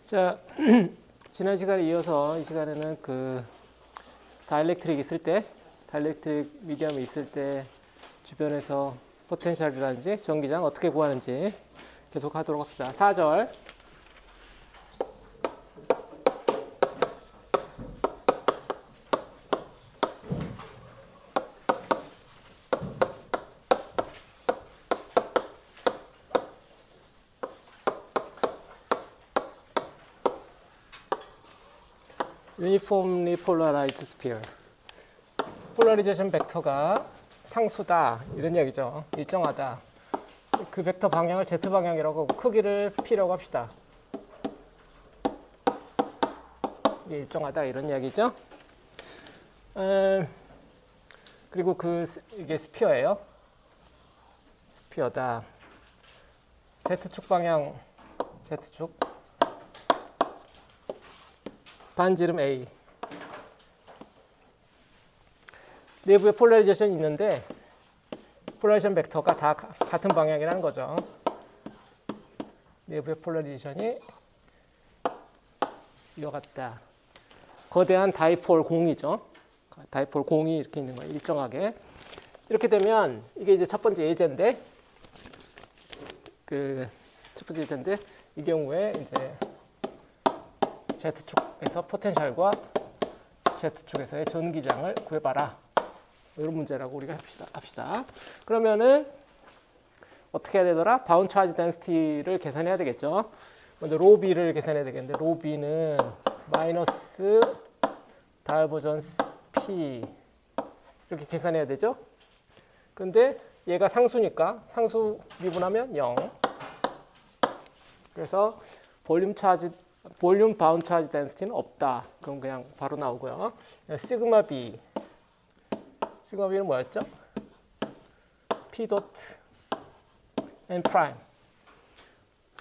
자, 지난 시간에 이어서 이 시간에는 그 다이렉트릭 있을 때, 다이렉트릭 미디엄이 있을 때 주변에서 포텐셜이라든지 전기장 어떻게 구하는지 계속 하도록 합시다. 4절. Uniformly polarized sphere. 폴라리제이션 벡터가 상수다 이런 얘기죠. 일정하다. 그 벡터 방향을 Z 방향이라고 하고 크기를 P라고 합시다. 이게 일정하다 이런 이야기죠. 그리고 이게 스피어예요. 스피어다. Z축 방향, Z축 반지름 A. 내부에 폴라리제이션이 있는데 폴라리제이션 벡터가 다 같은 방향이라는 거죠. 내부의 폴라리제이션이 이와 같다. 거대한 다이폴 공이죠. 다이폴 공이 이렇게 있는 거예요. 일정하게. 이렇게 되면 이게 이제 첫 번째 예제인데 첫 번째 예제인데 이 경우에 이제 Z축에서 포텐셜과 Z축에서의 전기장을 구해봐라. 이런 문제라고 우리가 합시다. 그러면은 어떻게 해야 되더라? 바운드 차지 덴시티를 계산해야 되겠죠. 먼저 로 B를 계산해야 되겠는데 로 B는 마이너스 다이버전스 P 이렇게 계산해야 되죠. 그런데 얘가 상수니까 상수 미분하면 0. 그래서 볼륨 바운드 차지 덴시티는 없다. 그럼 그냥 바로 나오고요. 시그마 B. 시그마 B는 뭐였죠? P 도트 N 프라임.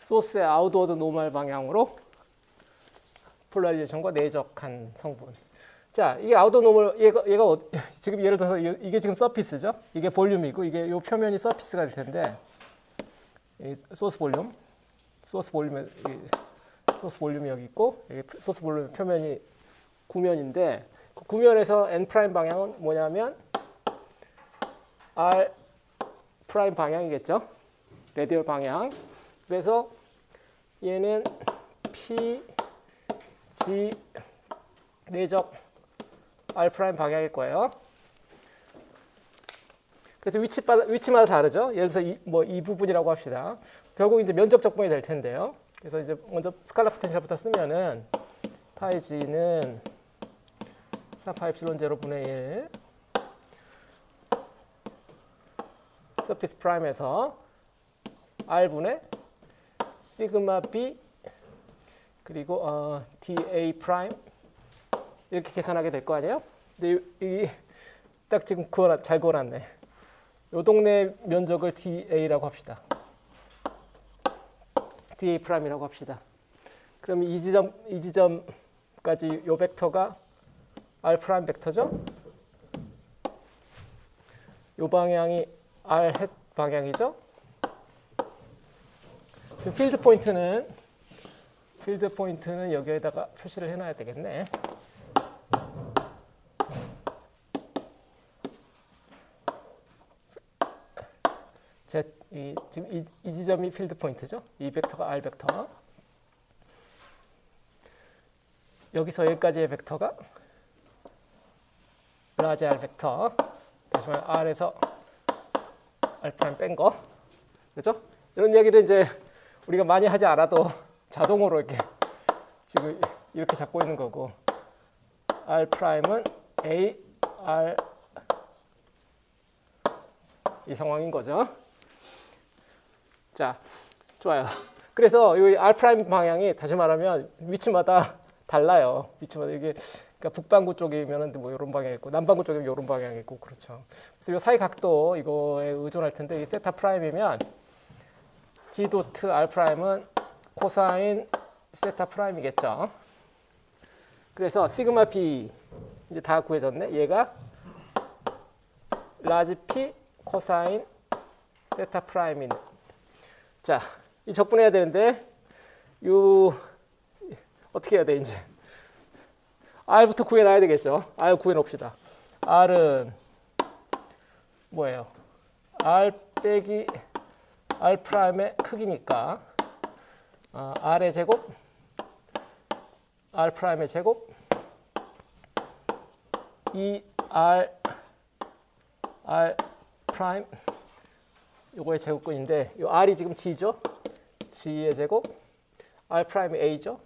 소스의 아웃워드 노멀 방향으로 폴라리제이션과 내적한 성분. 자, 이게 아웃워드 노멀 얘가 지금 예를 들어서 이게 지금 서피스죠? 이게 볼륨이고 이게 요 표면이 서피스가 될 텐데 이 소스 볼륨이 여기 있고 소스 볼륨 표면이 구면인데 그 구면에서 N 프라임 방향은 뭐냐면 R 프라임 방향이겠죠. 레디얼 방향. 그래서 얘는 P, G 내적 R 프라임 방향일 거예요. 그래서 위치마다 다르죠. 예를 들어서 이 부분이라고 합시다. 결국 이제 면적 적분이 될 텐데요. 그래서 이제 먼저 스칼라 포텐셜부터 쓰면은 파이 G는 4파 입실론 제로분의 1 서피스 프라임에서 R분의 시그마 B 그리고 dA 프라임 이렇게 계산하게 될 거 아니에요? 근데 딱 지금 잘 그어놨네. 요 동네 면적을 dA라고 합시다. dA 프라임이라고 합시다. 그럼 이 지점까지 요 벡터가 R 프라임 벡터죠? 요 방향이 R 햇 방향이죠? 지금 필드 포인트는 여기에다가 표시를 해놔야 되겠네. 지금 이 지점이 필드 포인트죠? 이 벡터가 R 벡터. 여기서 여기까지의 벡터가 라지 R 벡터. 다시 말해 R에서 R 프라임 뺀 거. 그렇죠? 이런 얘기를 이제 우리가 많이 하지 않아도 자동으로 이렇게 지금 이렇게 잡고 있는 거고 R 프라임은 A, R 이 상황인 거죠. 자, 좋아요. 그래서 이 R 프라임 방향이 다시 말하면 위치마다 달라요. 위치마다 이게 그러니까 북반구 쪽이면은 뭐 이런 방향이 있고 남반구 쪽이면 이런 방향이 있고 그렇죠. 그래서 이 사이 각도 이거에 의존할 텐데 이 세타 프라임이면 G 도트 R 프라임은 코사인 세타 프라임이겠죠. 그래서 시그마 B 이제 다 구해졌네. 얘가 라지 P 코사인 세타 프라임인. 자, 이 적분해야 되는데 요 어떻게 해야 돼 이제? R부터 구해놔야 되겠죠. R 구해놓읍시다. R은 뭐예요? R 빼기 R 프라임의 크기니까 R의 제곱 R 프라임의 제곱 R 프라임 요거의 제곱근인데 요 R이 지금 G죠? G의 제곱 R 프라임이 A죠?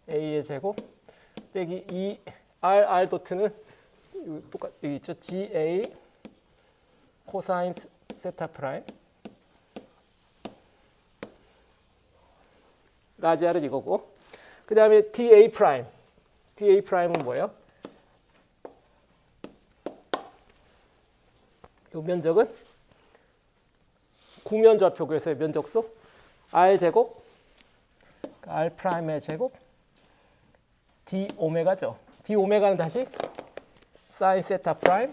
A의 제곱 빼기 R 도트는 똑같 여기 있죠? GA 코사인 세타 프라임 라지 R은 이거고 그 다음에 DA 프라임 DA 프라임은 뭐예요? 요 면적은 구면좌표구에서의 면적수 R 제곱 R 프라임의 제곱 D 오메가죠. D 오메가는 다시 사인 세타 프라임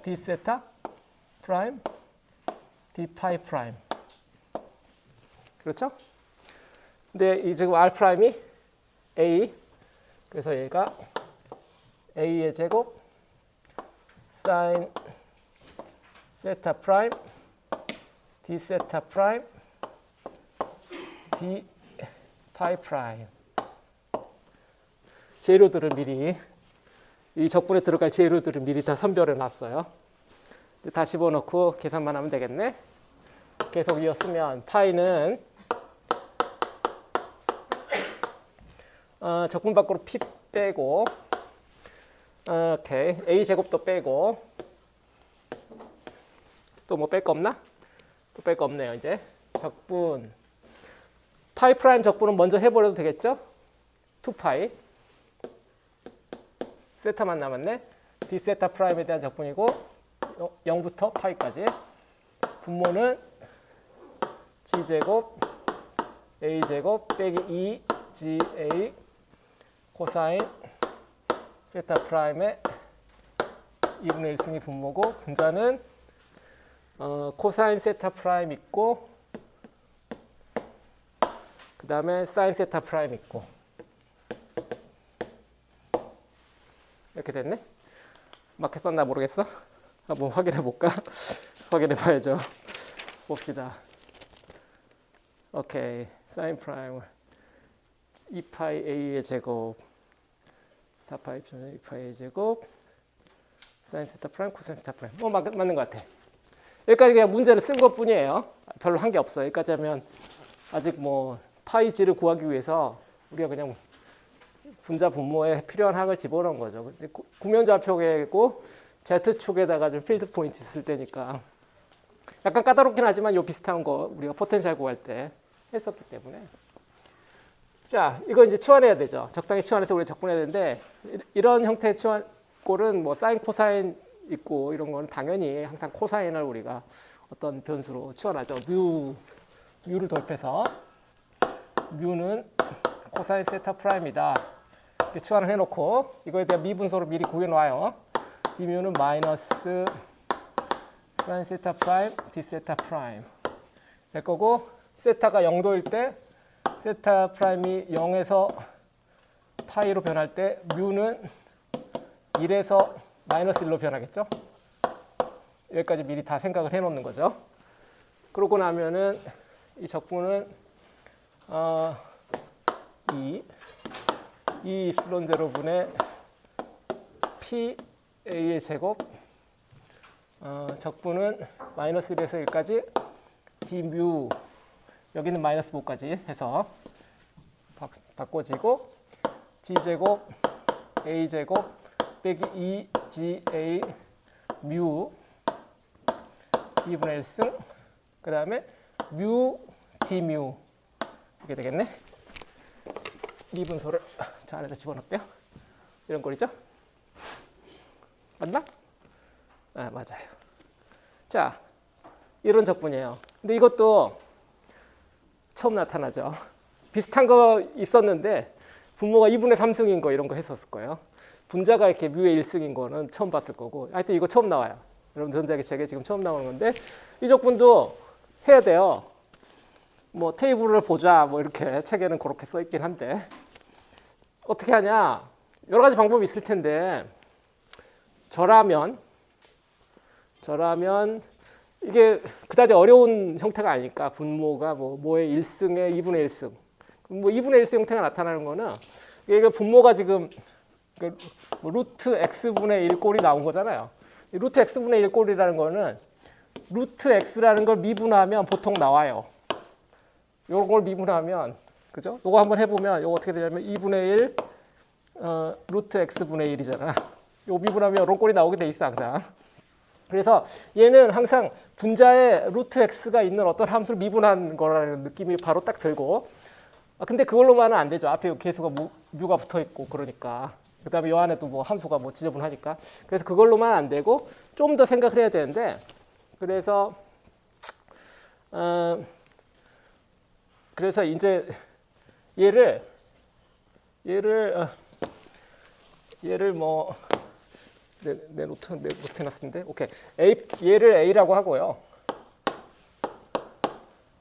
D 세타 프라임 D 파이 프라임 그렇죠? 근데 이 지금 R 프라임이 A 그래서 얘가 A의 제곱 사인 세타 프라임 D 세타 프라임 D 파이 프라임 재료들을 미리 이 적분에 들어갈 재료들을 미리 다 선별해 놨어요. 다 집어넣고 계산만 하면 되겠네. 계속 이었으면 파이는 적분 밖으로 P 빼고 오케이 A 제곱도 빼고 또 뭐 뺄 거 없나? 또 뺄 거 없네요. 이제 적분 파이 프라임 적분은 먼저 해버려도 되겠죠? 2파이 세타만 남았네. D 세타 프라임에 대한 적분이고 0부터 파이까지 분모는 G제곱 A제곱 빼기 2GA 코사인 세타 프라임의 2분의 1승이 분모고 분자는 코사인 세타 프라임 있고 그 다음에 사인 세타 프라임 있고 이렇게 됐네. 맞게 썼나 모르겠어. 한번 확인해 볼까? 확인해 봐야죠. 봅시다. 오케이 사인 프라임 2파이 A의 제곱 4파이 2파이의 제곱 사인 세타 프라임 코사인 세타 프라임 맞는 것 같아. 여기까지 그냥 문제를 쓴 것 뿐이에요. 별로 한 게 없어요. 여기까지 하면 아직 뭐 파이 G를 구하기 위해서 우리가 그냥 분자 분모에 필요한 항을 집어넣은 거죠. 근데 구면좌표계고 Z축에다가 좀 필드 포인트 있을 때니까 약간 까다롭긴 하지만 요 비슷한 거 우리가 포텐셜 구할 때 했었기 때문에 자 이거 이제 치환해야 되죠. 적당히 치환해서 우리 적분해야 되는데 이런 형태의 치환꼴은 뭐 사인 코사인 있고 이런 거는 당연히 항상 코사인을 우리가 어떤 변수로 치환하죠. 뮤를 도입해서 뮤는 코사인 세타 프라임이다. 이렇게 치환을 해놓고 이거에 대한 미분소를 미리 구해놔요. D뮤는 마이너스 사인 세타 프라임 D 세타 프라임 될 거고 세타가 0도일 때 세타 프라임이 0에서 파이로 변할 때 뮤는 1에서 마이너스 1로 변하겠죠. 여기까지 미리 다 생각을 해놓는 거죠. 그러고 나면은 이 적분은 이 입실론 제로분의 PA의 제곱 적분은 마이너스 1에서 1까지 D뮤 여기는 마이너스 5까지 해서 바꿔지고 G제곱 A제곱 빼기 2GA 뮤 2분의 1승 그 다음에 뮤 D뮤 이렇게 되겠네. 미분소를 자 안에다 집어넣을게요. 이런 꼴이죠. 맞나? 아 맞아요. 자 이런 적분이에요. 근데 이것도 처음 나타나죠. 비슷한 거 있었는데 분모가 2분의 3승인 거 이런 거 했었을 거예요. 분자가 이렇게 뮤의 1승인 거는 처음 봤을 거고 하여튼 이거 처음 나와요. 여러분 전자기책에 지금 처음 나오는 건데 이 적분도 해야 돼요. 뭐 테이블을 보자 뭐 이렇게 책에는 그렇게 써 있긴 한데 어떻게 하냐 여러 가지 방법이 있을 텐데 저라면 이게 그다지 어려운 형태가 아니니까 분모가 뭐의 1승에 2분의 1승 뭐 2분의 1승 형태가 나타나는 거는 이게 분모가 지금 뭐 루트 x분의 1 꼴이 나온 거잖아요. 루트 x분의 1 꼴이라는 거는 루트 x라는 걸 미분하면 보통 나와요. 요런 걸 미분하면 그죠? 요거 한번 해보면 요거 어떻게 되냐면 2분의 1 루트 x분의 1이잖아. 요 미분하면 요런 꼴이 나오게 돼 있어 항상. 그래서 얘는 항상 분자에 루트 x가 있는 어떤 함수를 미분한 거라는 느낌이 바로 딱 들고 근데 그걸로만은 안 되죠. 앞에 계수가 뮤가 붙어 있고 그러니까 그 다음에 요 안에도 뭐 함수가 뭐 지저분하니까 그래서 그걸로만 안 되고 좀 더 생각을 해야 되는데 그래서 이제 얘를 뭐 내 노트 해놨는데 오케이 얘를 a라고 하고요.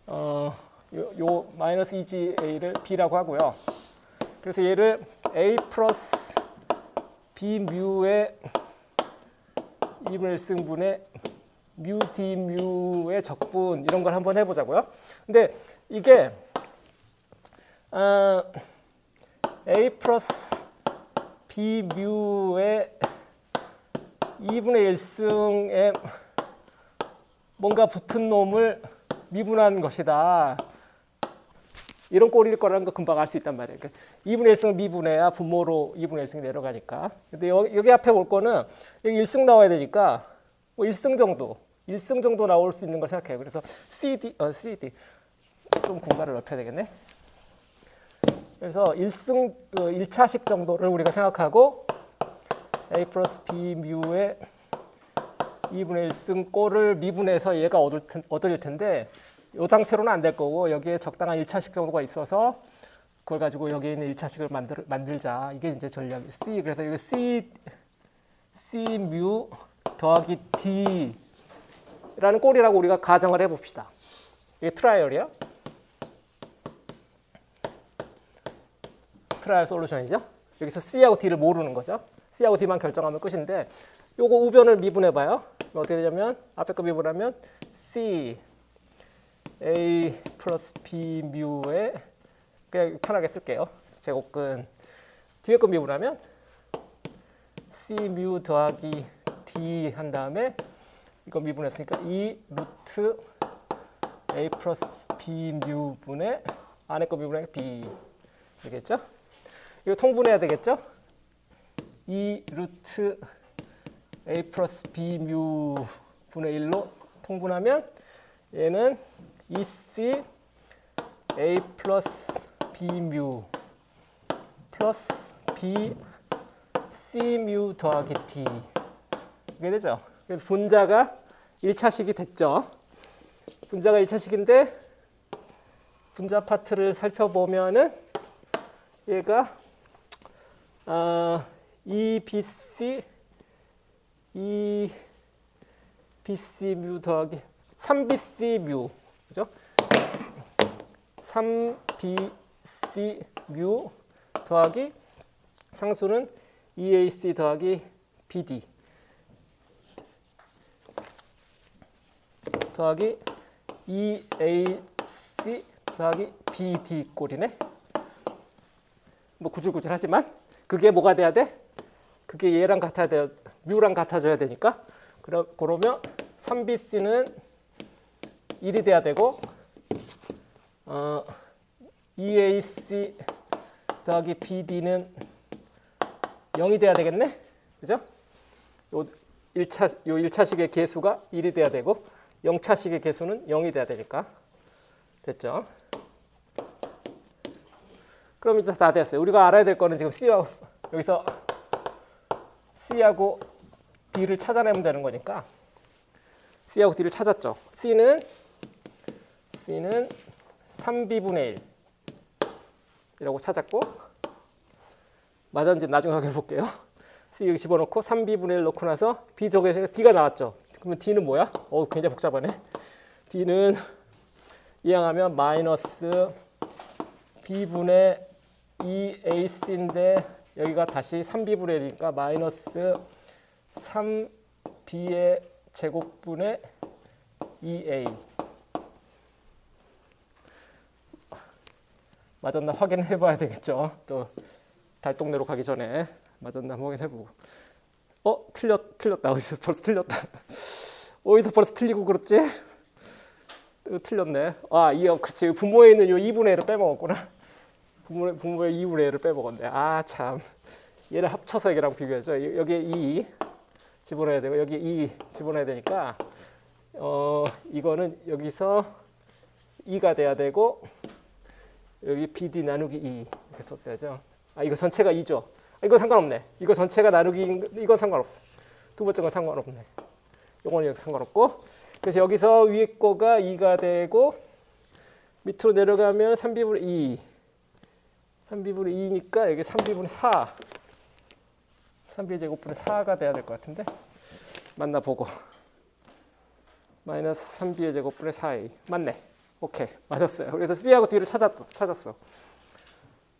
요 마이너스 2ga를 b라고 하고요. 그래서 얘를 a 플러스 b 뮤의 2분의 1승분의 뮤 d 뮤의 적분 이런 걸 한번 해보자고요. 근데 이게 a 플러스 b 뮤의 2분의 1승에 뭔가 붙은 놈을 미분한 것이다. 이런 꼴일 거라는 거 금방 알 수 있단 말이에요. 그러니까 2분의 1승을 미분해야 분모로 2분의 1승이 내려가니까. 근데 여기 앞에 볼 거는 여기 1승 나와야 되니까 뭐 1승 정도 나올 수 있는 걸 생각해요. 그래서 CD 좀 공간을 넓혀야 되겠네. 그래서 1차식 정도를 우리가 생각하고 a 플러스 b 뮤의 2분의 1승 꼴을 미분해서 얘가 얻을 텐데 이 상태로는 안 될 거고 여기에 적당한 1차식 정도가 있어서 그걸 가지고 여기에 있는 1차식을 만들자. 이게 이제 전략이 C. 그래서 이거 C 뮤 더하기 D라는 꼴이라고 우리가 가정을 해봅시다. 이게 트라이얼이야. 트라이얼 솔루션이죠. 여기서 C하고 D를 모르는 거죠. C하고 D만 결정하면 끝인데 요거 우변을 미분해봐요. 어떻게 되냐면 앞에 거 미분하면 C A 플러스 B 뮤에 그냥 편하게 쓸게요. 제곱근 뒤에 거 미분하면 C 뮤 더하기 D 한 다음에 이거 미분했으니까 2 루트 A 플러스 B 뮤분의 안에 거 미분하니까 B 되겠죠? 이거 통분해야 되겠죠? 2 루트 A 플러스 B 뮤 분의 1로 통분하면 얘는 2C A 플러스 B 뮤 플러스 B C 뮤 더하기 D 이게 되죠. 그래서 분자가 1차식이 됐죠. 분자가 1차식인데 분자 파트를 살펴보면은 얘가 EBC 뮤 더하기 3BC 뮤 그죠? 3BC 뮤 더하기 상수는 EAC 더하기 BD 더하기 EAC 더하기 BD 꼴이네. 뭐 구질구질하지만 그게 뭐가 돼야 돼? 그게 얘랑 같아야 돼요. 뮤랑 같아져야 되니까. 그러면 3BC는 1이 돼야 되고 EAC 더하기 BD는 0이 돼야 되겠네. 그죠? 요 1차식의 개수가 1이 돼야 되고 0차식의 개수는 0이 돼야 되니까. 됐죠? 그럼 이제 다 됐어요. 우리가 알아야 될 거는 지금 C하고 여기서 C하고 D를 찾아내면 되는 거니까 C하고 D를 찾았죠. C는 3B분의 1이라고 찾았고 맞았는지 나중에 확인해 볼게요. C 여기 집어넣고 3B분의 1 넣고 나서 B 저기에서 D가 나왔죠. 그러면 D는 뭐야? 굉장히 복잡하네. D는 이항하면 마이너스 b분의 2ac인데 여기가 다시 3b분의 1이니까 마이너스 3b의 제곱분의 2a. 맞았나 확인해 봐야 되겠죠. 또 달동네로 가기 전에 맞았나 한번 확인해보고. 틀렸다. 어디서 벌써 틀렸다. 어디서 벌써 틀리고 그렇지? 틀렸네. 그치. 분모에 있는 요 2분의 1을 빼먹었구나. 분모의 2분의 1을 빼먹었네. 참. 얘를 합쳐서 여기랑 비교하죠. 여기에 2 집어넣어야 되고, 여기 2 집어넣어야 되니까, 이거는 여기서 2가 돼야 되고, 여기 BD 나누기 2 이렇게 썼어야죠. 이거 전체가 2죠. 이거 상관없네. 이거 전체가 나누기, 이건 상관없어. 두 번째 건 상관없네. 요거는 여기 상관없고. 그래서 여기서 위에 거가 2가 되고, 밑으로 내려가면 3b분의 2. 3b분의 2니까 여기 3b분의 4. 3b의 제곱분의 4가 돼야 될 것 같은데. 만나보고. 마이너스 3b의 제곱분의 4a. 맞네. 오케이. 맞았어요. 그래서 C하고 D를 찾았어.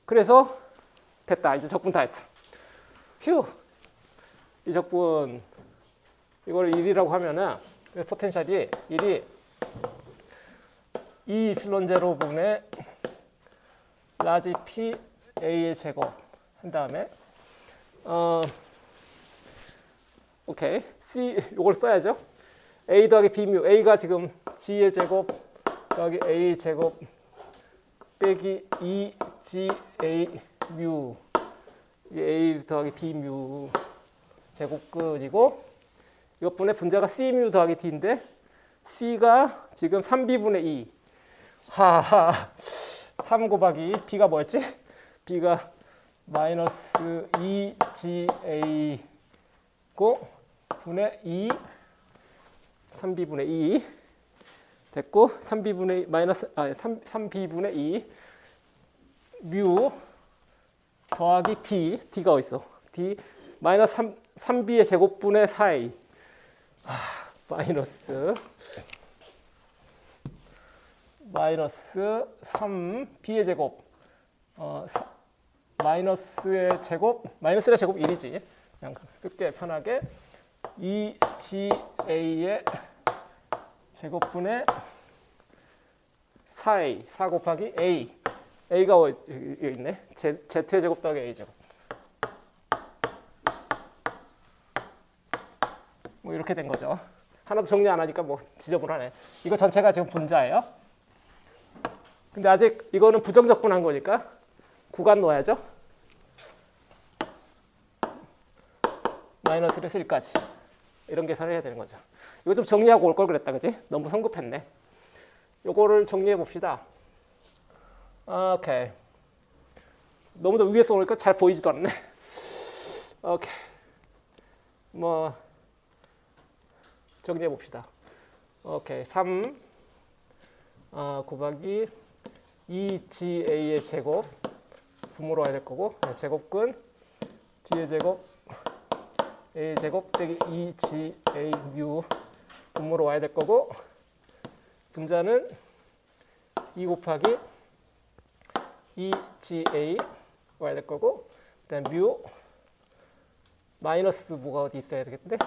그래서 됐다. 이제 적분 다 했어. 휴! 이 적분, 이걸 1이라고 하면은, 포텐셜이 1이 2 입실론 제로 분의 라지 P A의 제곱 한 다음에, 오케이. C, 요걸 써야죠. A 더하기 B 뮤. A가 지금 G의 제곱 더하기 A 제곱 빼기 2G A 뮤. A 더하기 B 뮤 제곱근이고, 이것분의 분자가 C 뮤 더하기 D인데, C가 지금 3B분의 2. 3 곱하기 B가 뭐였지? B가 마이너스 2GA고 분의 2 3B분의 2 됐고, 3B분의 마이너스 3B분의 2 뮤 더하기 D가 어딨어? D 마이너스 3B의 제곱분의 4A. 마이너스 3B의 제곱. 마이너스의 제곱, 마이너스의 제곱 1이지. 그냥 쓸게 편하게. 2GA의 제곱분의 4A, 4 곱하기 A. A가 여기 있네. Z의 제곱 더하기 A 제곱. 뭐 이렇게 된 거죠. 하나도 정리 안 하니까 뭐 지저분하네. 이거 전체가 지금 분자예요. 근데 아직 이거는 부정적분한 거니까 구간 넣어야죠. 마이너스에서 1까지. 이런 계산을 해야 되는 거죠. 이거 좀 정리하고 올 걸 그랬다, 그지? 너무 성급했네. 요거를 정리해 봅시다. 오케이. 너무 더 위에서 오니까 잘 보이지도 않네. 오케이. 뭐 정리해 봅시다. 오케이. 3 곱하기 2GA의 제곱 분모로 와야 될 거고, 제곱근 G의 제곱 A 제곱 빼기 2GA 뮤 분모로 와야 될 거고, 분자는 2 곱하기 2GA 와야 될 거고, 그다음 뮤 마이너스 뭐가 어디 있어야 되겠는데,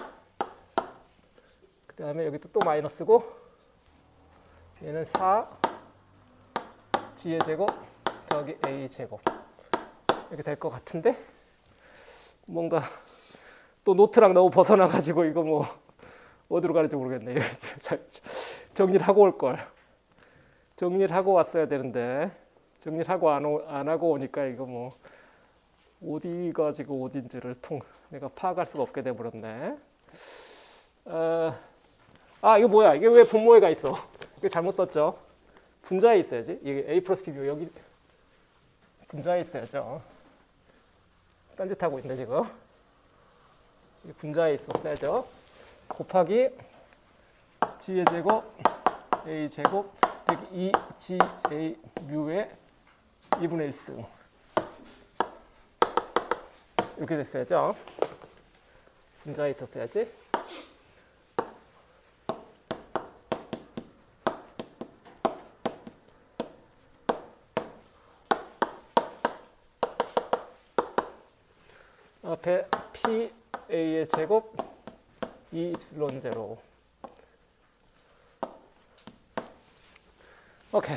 그 다음에 여기 또 마이너스고, 얘는 4 G의 제곱 더하기 A 제곱 이렇게 될 것 같은데, 뭔가 또 노트랑 너무 벗어나가지고 이거 뭐 어디로 가는지 모르겠네. 정리를 하고 올 걸. 정리를 하고 왔어야 되는데, 정리를 하고 안 하고 오니까 이거 뭐 어디가 지금 어딘지를 내가 파악할 수가 없게 돼 버렸네. 이거 뭐야? 이게 왜 분모에가 있어? 이거 잘못 썼죠? 분자에 있어야지. 이게 A 플러스 B 여기 분자에 있어야죠. 딴짓하고 있네 지금. 분자에 있었어야죠. 곱하기 G의 제곱 A 제곱 빼기 2GA 뮤의 2분의 1승 이렇게 됐어야죠. 분자에 있었어야지. 앞에 PA의 제곱 E 입실론 제로. 오케이.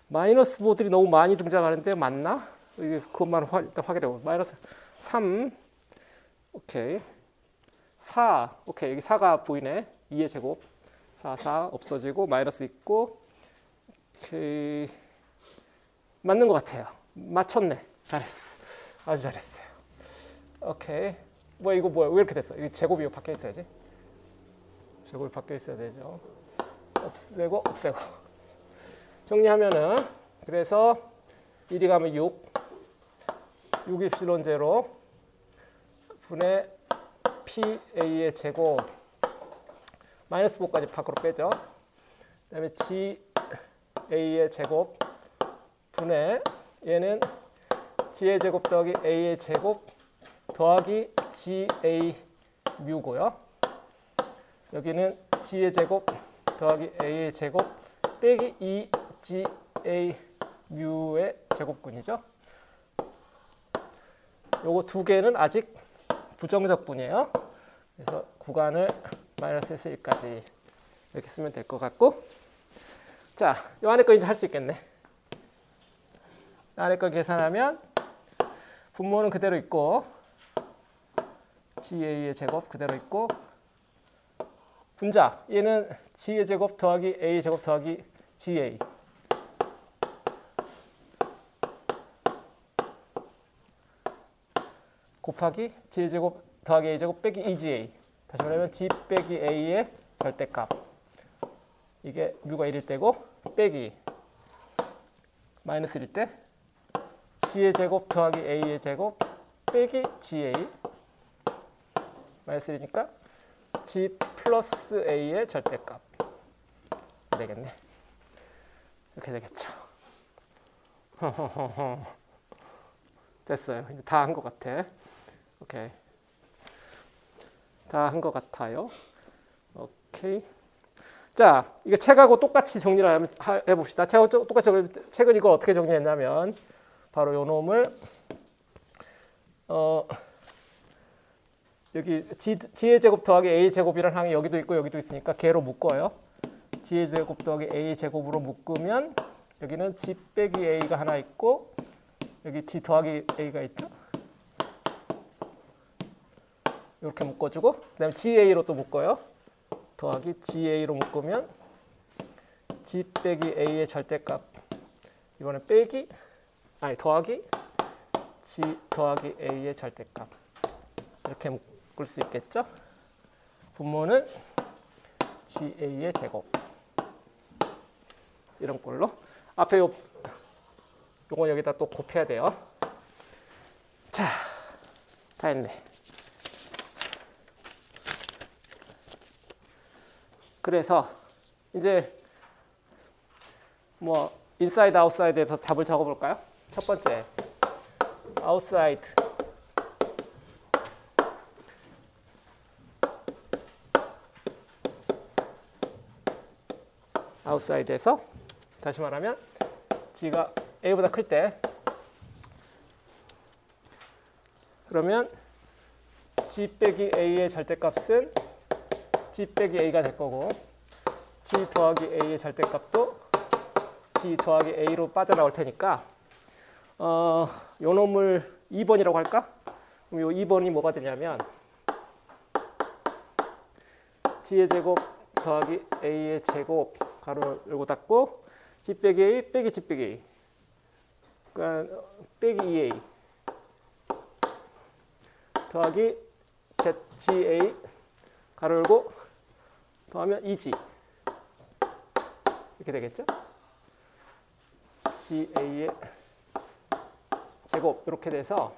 마이너스 보들이 너무 많이 등장하는데 맞나? 그것만 일단 확인해보고. 마이너스 3. 오케이. 4. 오케이. 여기 4가 보이네. 2의 제곱. 4 없어지고 마이너스 있고. 오케이. 맞는 것 같아요. 맞췄네. 잘했어. 아주 잘했어요. 오케이. 이거 뭐야? 왜 이렇게 됐어? 이거 제곱이 밖에 있어야지. 제곱이 밖에 있어야 되죠. 없애고. 정리하면은 그래서 1이 가면 6 입실론 제로 분의 PA의 제곱 마이너스 5까지 밖으로 빼죠. 그 다음에 GA의 제곱 분의 얘는 G의 제곱 더하기 A의 제곱 더하기 GA 뮤고요. 여기는 G의 제곱 더하기 A의 제곱 빼기 2GA 뮤의 제곱군이죠. 요거 두 개는 아직 부정적분이에요. 그래서 구간을 마이너스에서 1까지 이렇게 쓰면 될 것 같고, 자, 요 안에 거 이제 할 수 있겠네. 안에 거 계산하면 분모는 그대로 있고 GA의 제곱 그대로 있고, 분자 얘는 G의 제곱 더하기 A의 제곱 더하기 GA 곱하기 G의 제곱 더하기 A의 제곱 빼기 2GA. 다시 말하면 G 빼기 A의 절대값. 이게 뮤가 1일 때고 빼기 마이너스 1일 때 G의 제곱 더하기 A의 제곱 빼기 GA 마이너스 1이니까 G 플러스 A의 절대값 되겠네. 이렇게 되겠죠. 됐어요. 이제 다 한 것 같아. 오케이. 다 한 것 같아요. 오케이. 자, 이거 책하고 똑같이 정리를 해봅시다. 책하고 똑같이 책은 이걸 어떻게 정리했냐면 바로 요 놈을 여기 G의 제곱 더하기 A의 제곱이라는 항이 여기도 있고 여기도 있으니까 걔로 묶어요. G의 제곱 더하기 A의 제곱으로 묶으면 여기는 G 빼기 A가 하나 있고 여기 G 더하기 A가 있죠. 이렇게 묶어주고 그 다음에 GA로 또 묶어요. 더하기 GA로 묶으면 G 빼기 A의 절대값 이번엔 더하기 G 더하기 A의 절대값 이렇게 묶을 수 있겠죠. 분모는 GA의 제곱 이런 꼴로 앞에 요건 여기다 또 곱해야 돼요. 자, 다 했네. 그래서 이제 뭐 인사이드 아웃사이드에서 답을 적어볼까요? 첫 번째 아웃사이드 아웃사이드에서 다시 말하면 G가 A보다 클 때 그러면 G 빼기 A의 절대값은 G 빼기 A가 될 거고 G 더하기 A의 절대값도 G 더하기 A로 빠져나올 테니까 요 놈을 2번이라고 할까? 그럼 요 2번이 뭐가 되냐면 G의 제곱 더하기 A의 제곱 가로 열고 닫고 G 빼기 A 빼기 G 빼기 A 그러니까 빼기 2A 더하기 ZGA 가로 열고 더하면 2G 이렇게 되겠죠? GA의 제곱 이렇게 돼서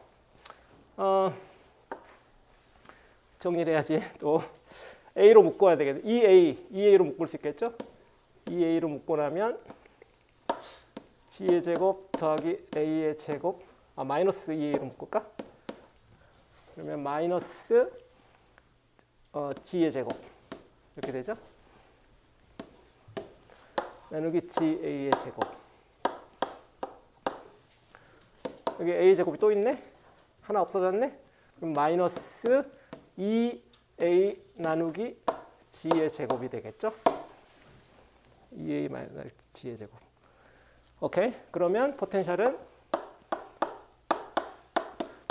정리를 해야지. 또 A로 묶어야 되겠네. 2A로 묶을 수 있겠죠? 2A로 묶고 나면 G의 제곱 더하기 A의 제곱 마이너스 2A로 묶을까? 그러면 마이너스 G의 제곱 이렇게 되죠? 나누기 GA의 제곱 여기 A 제곱이 또 있네? 하나 없어졌네? 그럼 마이너스 2a 나누기 g의 제곱이 되겠죠? 2a 마이너스 g의 제곱. 오케이. 그러면 포텐셜은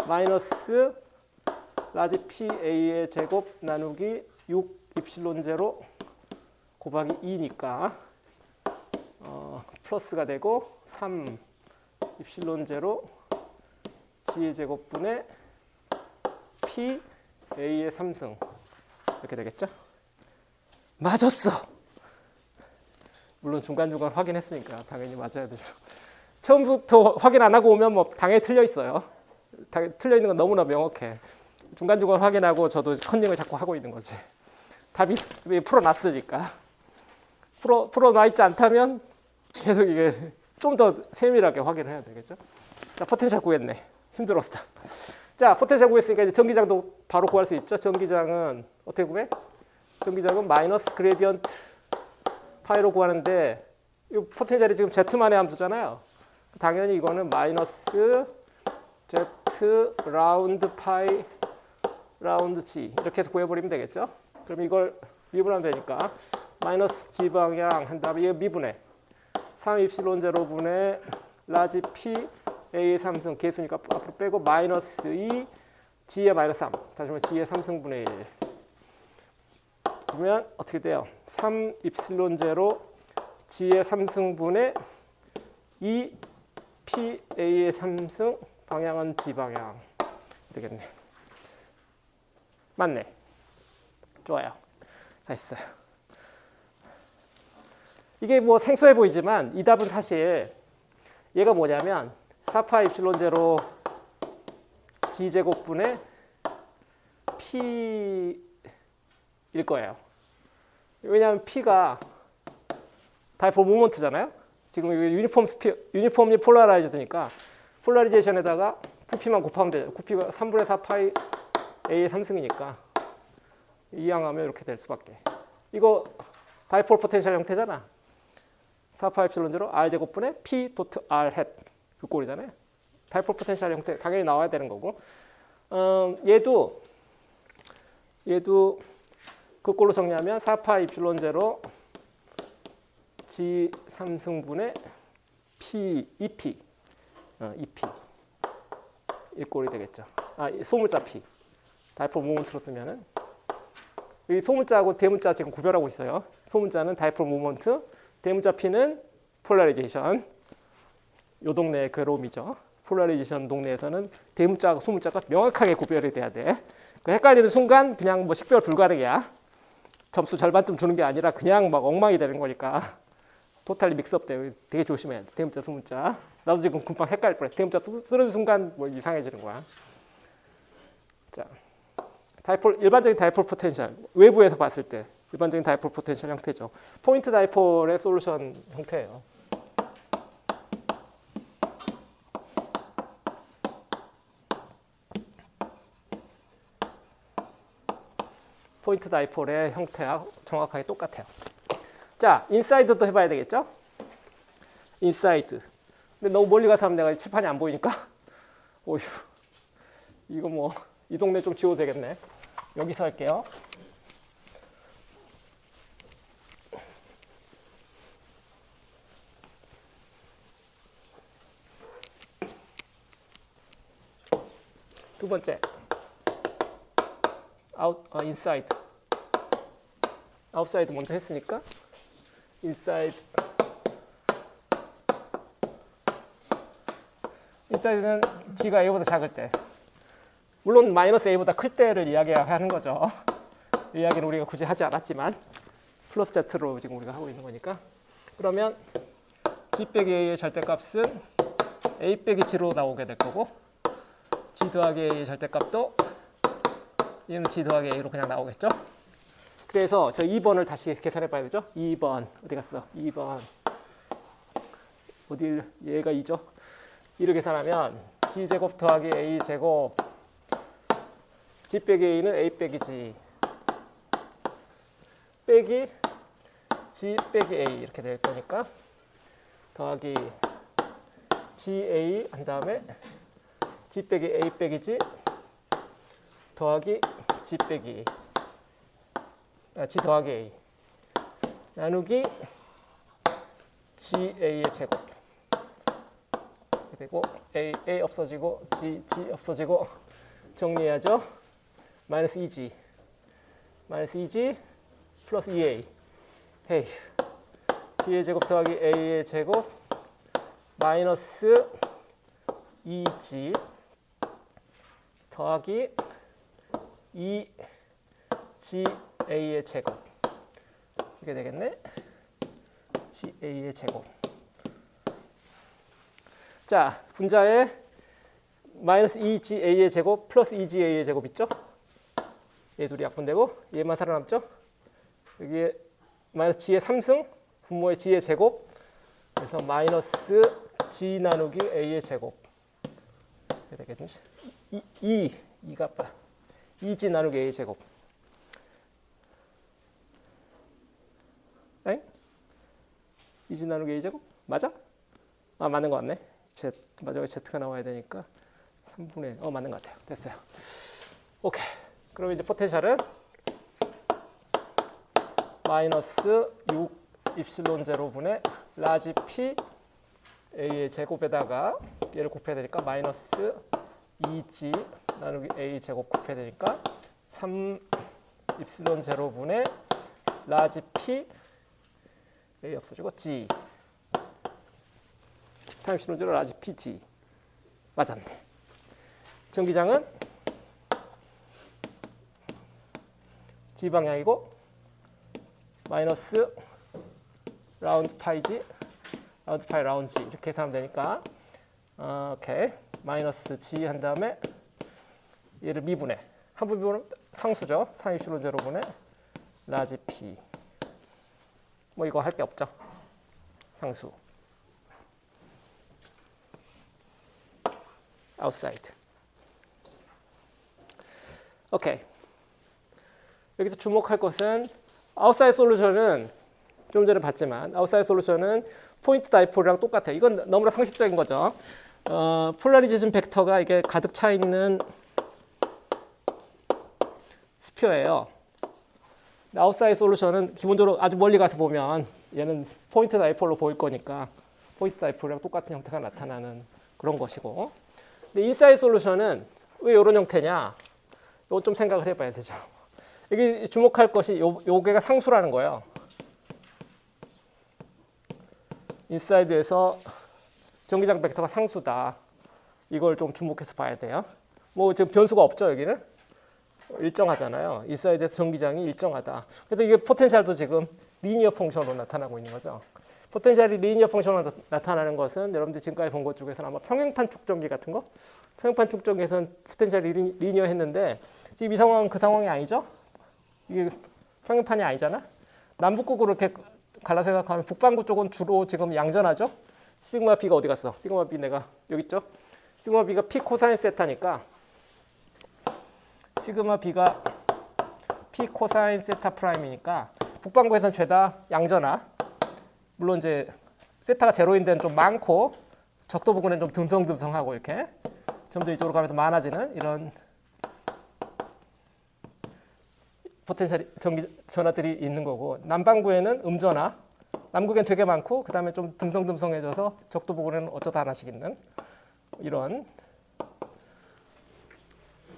마이너스 라지 PA의 제곱 나누기 6 입실론 제로 곱하기 2니까 플러스가 되고 3 입실론 제로 G의 제곱분의 PA의 3승 이렇게 되겠죠? 맞았어! 물론 중간중간 확인했으니까 당연히 맞아야 되죠. 처음부터 확인 안 하고 오면 뭐 당연히 틀려 있어요. 틀려 있는 건 너무나 명확해. 중간중간 확인하고 저도 컨닝을 자꾸 하고 있는 거지. 답이 풀어놨으니까. 풀어놔 있지 않다면 계속 이게 좀 더 세밀하게 확인을 해야 되겠죠. 자, 포텐셜 구했네. 힘들었다. 자, 포텐셜 구했으니까 이제 전기장도 바로 구할 수 있죠. 전기장은 어떻게 구해? 전기장은 마이너스 그레디언트 파이로 구하는데 이 포텐셜이 지금 Z만의 함수잖아요. 당연히 이거는 마이너스 Z 라운드 파이 라운드 G 이렇게 해서 구해버리면 되겠죠. 그럼 이걸 미분하면 되니까 마이너스 G 방향 한 다음에 이거 미분해 3 입실론 제로분의 라지 P A의 3승 개수니까 앞으로 빼고 마이너스 2 G의 마이너스 3 다시 말해 G의 3승분의 1 그러면 어떻게 돼요? 3 입실론 제로 G의 3승분의 2 P A의 3승 방향은 G 방향 되겠네. 맞네. 좋아요. 다 했어요. 이게 뭐 생소해 보이지만 이 답은 사실 얘가 뭐냐면 4파 입실론 제로 G제곱분의 P일 거예요. 왜냐하면 P가 다이폴 모먼트잖아요. 지금 이거 유니폼리 폴라라이즈드니까 폴라리제이션에다가 부피만 곱하면 되죠. 부피가 3분의 4 파이 A의 3승이니까 이항하면 이렇게 될 수밖에. 이거 다이폴 포텐셜 형태잖아. 4파 입실론 제로 R 제곱분의 P 도트 R 햇 그 꼴이잖아요. 다이폴 포텐셜 형태 당연히 나와야 되는 거고. 얘도 그 꼴로 정리하면 4파 입실론 제로 G 3승분의 P 2P 2P 이 꼴이 되겠죠. 소문자 P 다이폴 모먼트로 쓰면은 이 소문자하고 대문자 지금 구별하고 있어요. 소문자는 다이폴 모먼트, 대문자 P는 폴라리제이션. 요 동네의 괴로움이죠. 폴라리제이션 동네에서는 대문자하고 소문자가 명확하게 구별이 돼야 돼. 그 헷갈리는 순간 그냥 뭐 식별 불가능이야. 점수 절반쯤 주는 게 아니라 그냥 막 엉망이 되는 거니까 토탈리 믹스업 돼요. 되게 조심해야 돼. 대문자, 소문자. 나도 지금 금방 헷갈릴 뻔해. 대문자 쓰는 순간 뭐 이상해지는 거야. 자, 일반적인 다이폴 포텐셜 외부에서 봤을 때 일반적인 다이폴 포텐셜 형태죠. 포인트 다이폴의 솔루션 형태예요. 포인트 다이폴의 형태와 정확하게 똑같아요. 자, 인사이드도 해봐야 되겠죠? 인사이드. 근데 너무 멀리 가서 하면 내가 칠판이 안 보이니까 오휴, 이거 뭐 이 동네 좀 지워도 되겠네. 여기서 할게요. 두 번째 인사이드. 아웃사이드 먼저 했으니까 인사이드. 인사이드는 G가 A보다 작을 때, 물론 마이너스 A보다 클 때를 이야기하는 거죠. 이 이야기는 우리가 굳이 하지 않았지만 플러스 Z로 지금 우리가 하고 있는 거니까. 그러면 G 빼기 A의 절대값은 A 빼기 G로 나오게 될 거고, G 더하기 A의 절대값도 얘는 G 더하기 A로 그냥 나오겠죠. 그래서 저 2번을 다시 계산해 봐야 되죠. 2번 어디 갔어? 2번 어디, 얘가 2죠. 2를 계산하면 G제곱 더하기 A제곱 G 빼기 A는 A 빼기 G 빼기 G 빼기 A 이렇게 될 거니까 더하기 GA 한 다음에 G 빼기 A 빼기 G 더하기 G 빼기 G 더하기 A 나누기 GA의 제곱 되고 A 없어지고 G 없어지고 정리해야죠. 마이너스 2G 플러스 2A 헤이 G의 제곱 더하기 A의 제곱 마이너스 2G 더하기 2GA의 제곱 이게 되겠네. GA의 제곱. 자, 분자에 마이너스 2GA의 제곱 플러스 2GA의 제곱 있죠? 얘 둘이 약분되고 얘만 살아남죠? 여기에 마이너스 G의 3승 분모의 G의 제곱 그래서 마이너스 G 나누기 A의 제곱 이렇게 되겠네. 2가 2G 나누기 A의 제곱. 엥? 2G 나누기 A의 제곱? 맞아? 아, 맞는 것 같네. 마지막에 Z가 나와야 되니까 3분의 맞는 것 같아요. 됐어요. 오케이. 그럼 이제 포텐셜은 마이너스 6 입실론 제로분의 라지 P A의 제곱에다가 얘를 곱해야 되니까 마이너스 2G 나누기 A 제곱 곱해야 되니까 3 입실론 제로분의 라지 P A 없어지고 G 3 입실론 제로 라지 P G 맞았네. 전기장은 G 방향이고 마이너스 라운드 파이 G 라운드 파이 라운드 G 이렇게 계산하면 되니까 오케이 마이너스 G 한 다음에 얘를 미분해 한 번 미분하면 상수죠. 3입실론 제로분의 라지 P 뭐 이거 할 게 없죠. 상수 outside. 오케이. 여기서 주목할 것은 outside 솔루션은 좀 전에 봤지만 outside 솔루션은 포인트 다이폴이랑 똑같아요. 이건 너무나 상식적인 거죠. 폴라리지즘 벡터가 이게 가득 차 있는 스피어예요. outside 솔루션은 기본적으로 아주 멀리 가서 보면 얘는 포인트 다이폴로 보일 거니까 포인트 다이폴이랑 똑같은 형태가 나타나는 그런 것이고, 근데 인사이드 솔루션은 왜 이런 형태냐? 이거 좀 생각을 해봐야 되죠. 여기 주목할 것이 요게가 상수라는 거예요. 인사이드에서 전기장 벡터가 상수다. 이걸 좀 주목해서 봐야 돼요. 뭐 지금 변수가 없죠, 여기는? 일정하잖아요. 인사이드에서 전기장이 일정하다. 그래서 이게 포텐셜도 지금 리니어 펑션으로 나타나고 있는 거죠. 포텐셜이 리니어 펑션으로 나타나는 것은 여러분들 지금까지 본 것 중에서는 아마 평행판 축전기 같은 거? 평행판 축전기에서는 포텐셜이 리니어 했는데 지금 이 상황은 그 상황이 아니죠? 이게 평행판이 아니잖아? 남북극으로 이렇게 갈라 생각하면 북반구 쪽은 주로 지금 양전하죠? 시그마 B가 어디 갔어? 시그마 B 내가 여기 있죠? 시그마 B가 P 코사인 세타니까 시그마 B가 P 코사인 세타 프라임이니까 북반구에서는 죄다 양전하. 물론 이제 세타가 제로인 데는 좀 많고 적도 부근은 좀 듬성듬성하고 이렇게 점점 이쪽으로 가면서 많아지는 이런 포텐셜 전기 전하들이 있는 거고, 남반구에는 음전하, 남극엔 되게 많고 그 다음에 좀 듬성듬성해져서 적도 부근에는 어쩌다 하나씩 있는 이런,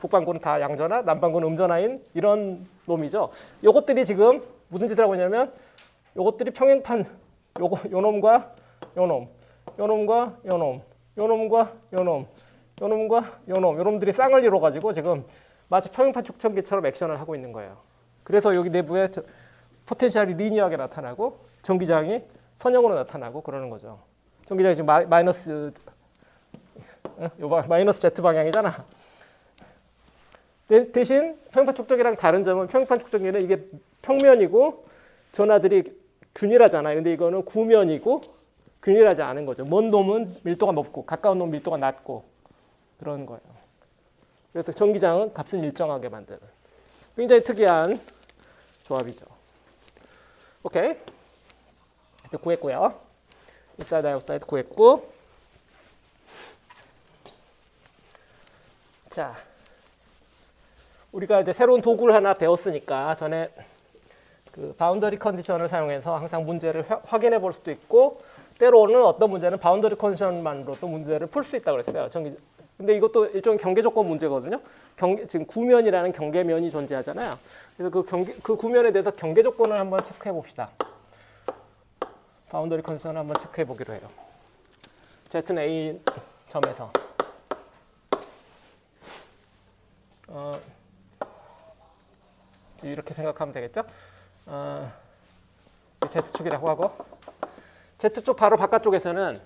북반구는 다 양전하, 남반구는 음전하인 이런 놈이죠. 요것들이 지금 무슨 짓을 하고 있냐면 요것들이 평행판 요 놈과 요 놈, 요 놈과 요 놈, 요 놈과 요 놈, 요 놈과 요 놈, 요 놈들이 쌍을 이뤄 가지고 지금 마치 평행판 축전기처럼 액션을 하고 있는 거예요. 그래서 여기 내부에 포텐셜이 리니어하게 나타나고 전기장이 선형으로 나타나고 그러는 거죠. 전기장이 지금 마이너스 Z 방향이잖아. 대신 평행판 축전기랑 다른 점은 평행판 축전기는 이게 평면이고 전하들이 균일하잖아요. 근데 이거는 구면이고 균일하지 않은 거죠. 먼 놈은 밀도가 높고 가까운 놈은 밀도가 낮고 그런 거예요. 그래서 전기장은 값은 일정하게 만드는 굉장히 특이한 조합이죠. 오케이. 구했고요. 인사이드 아웃사이드 구했고, 자 우리가 이제 새로운 도구를 하나 배웠으니까 전에 그 바운더리 컨디션을 사용해서 항상 문제를 확인해 볼 수도 있고 때로는 어떤 문제는 바운더리 컨디션만으로도 문제를 풀 수 있다고 그랬어요. 근데 이것도 일종의 경계 조건 문제거든요. 지금 구면이라는 경계면이 존재하잖아요. 그래서 그 구면에 대해서 경계 조건을 한번 체크해 봅시다. 바운더리 컨디션을 한번 체크해 보기로 해요. Z는 A 점에서 이렇게 생각하면 되겠죠? Z축이라고 하고 Z축 바로 바깥쪽에서는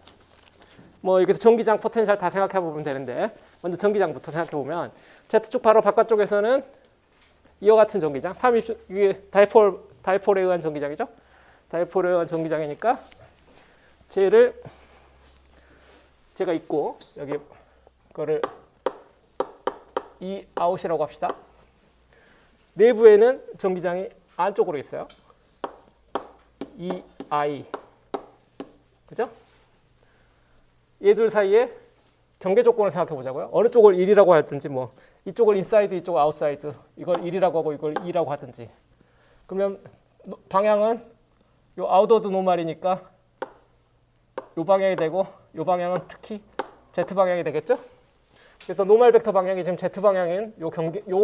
뭐 여기서 전기장 포텐셜 다 생각해 보면 되는데 먼저 전기장부터 생각해 보면 Z축 바로 바깥쪽에서는 이와 같은 전기장, 이게 다이폴에 의한 전기장이죠? 다이폴에 의한 전기장이니까 제가 있고 여기 그거를 E 아웃이라고 합시다. 내부에는 전기장이 안쪽으로 있어요. EI. 그죠? 얘들 사이에 경계 조건을 생각해 보자고요. 어느 쪽을 1이라고 하든지 뭐 이쪽을 인사이드, 이쪽을 아웃사이드. 이걸 1이라고 하고 이걸 2라고 하든지. 그러면 방향은 요 아웃워드 노말이니까 요 방향이 되고 요 방향은 특히 Z 방향이 되겠죠? 그래서 노말 벡터 방향이 지금 Z 방향인 요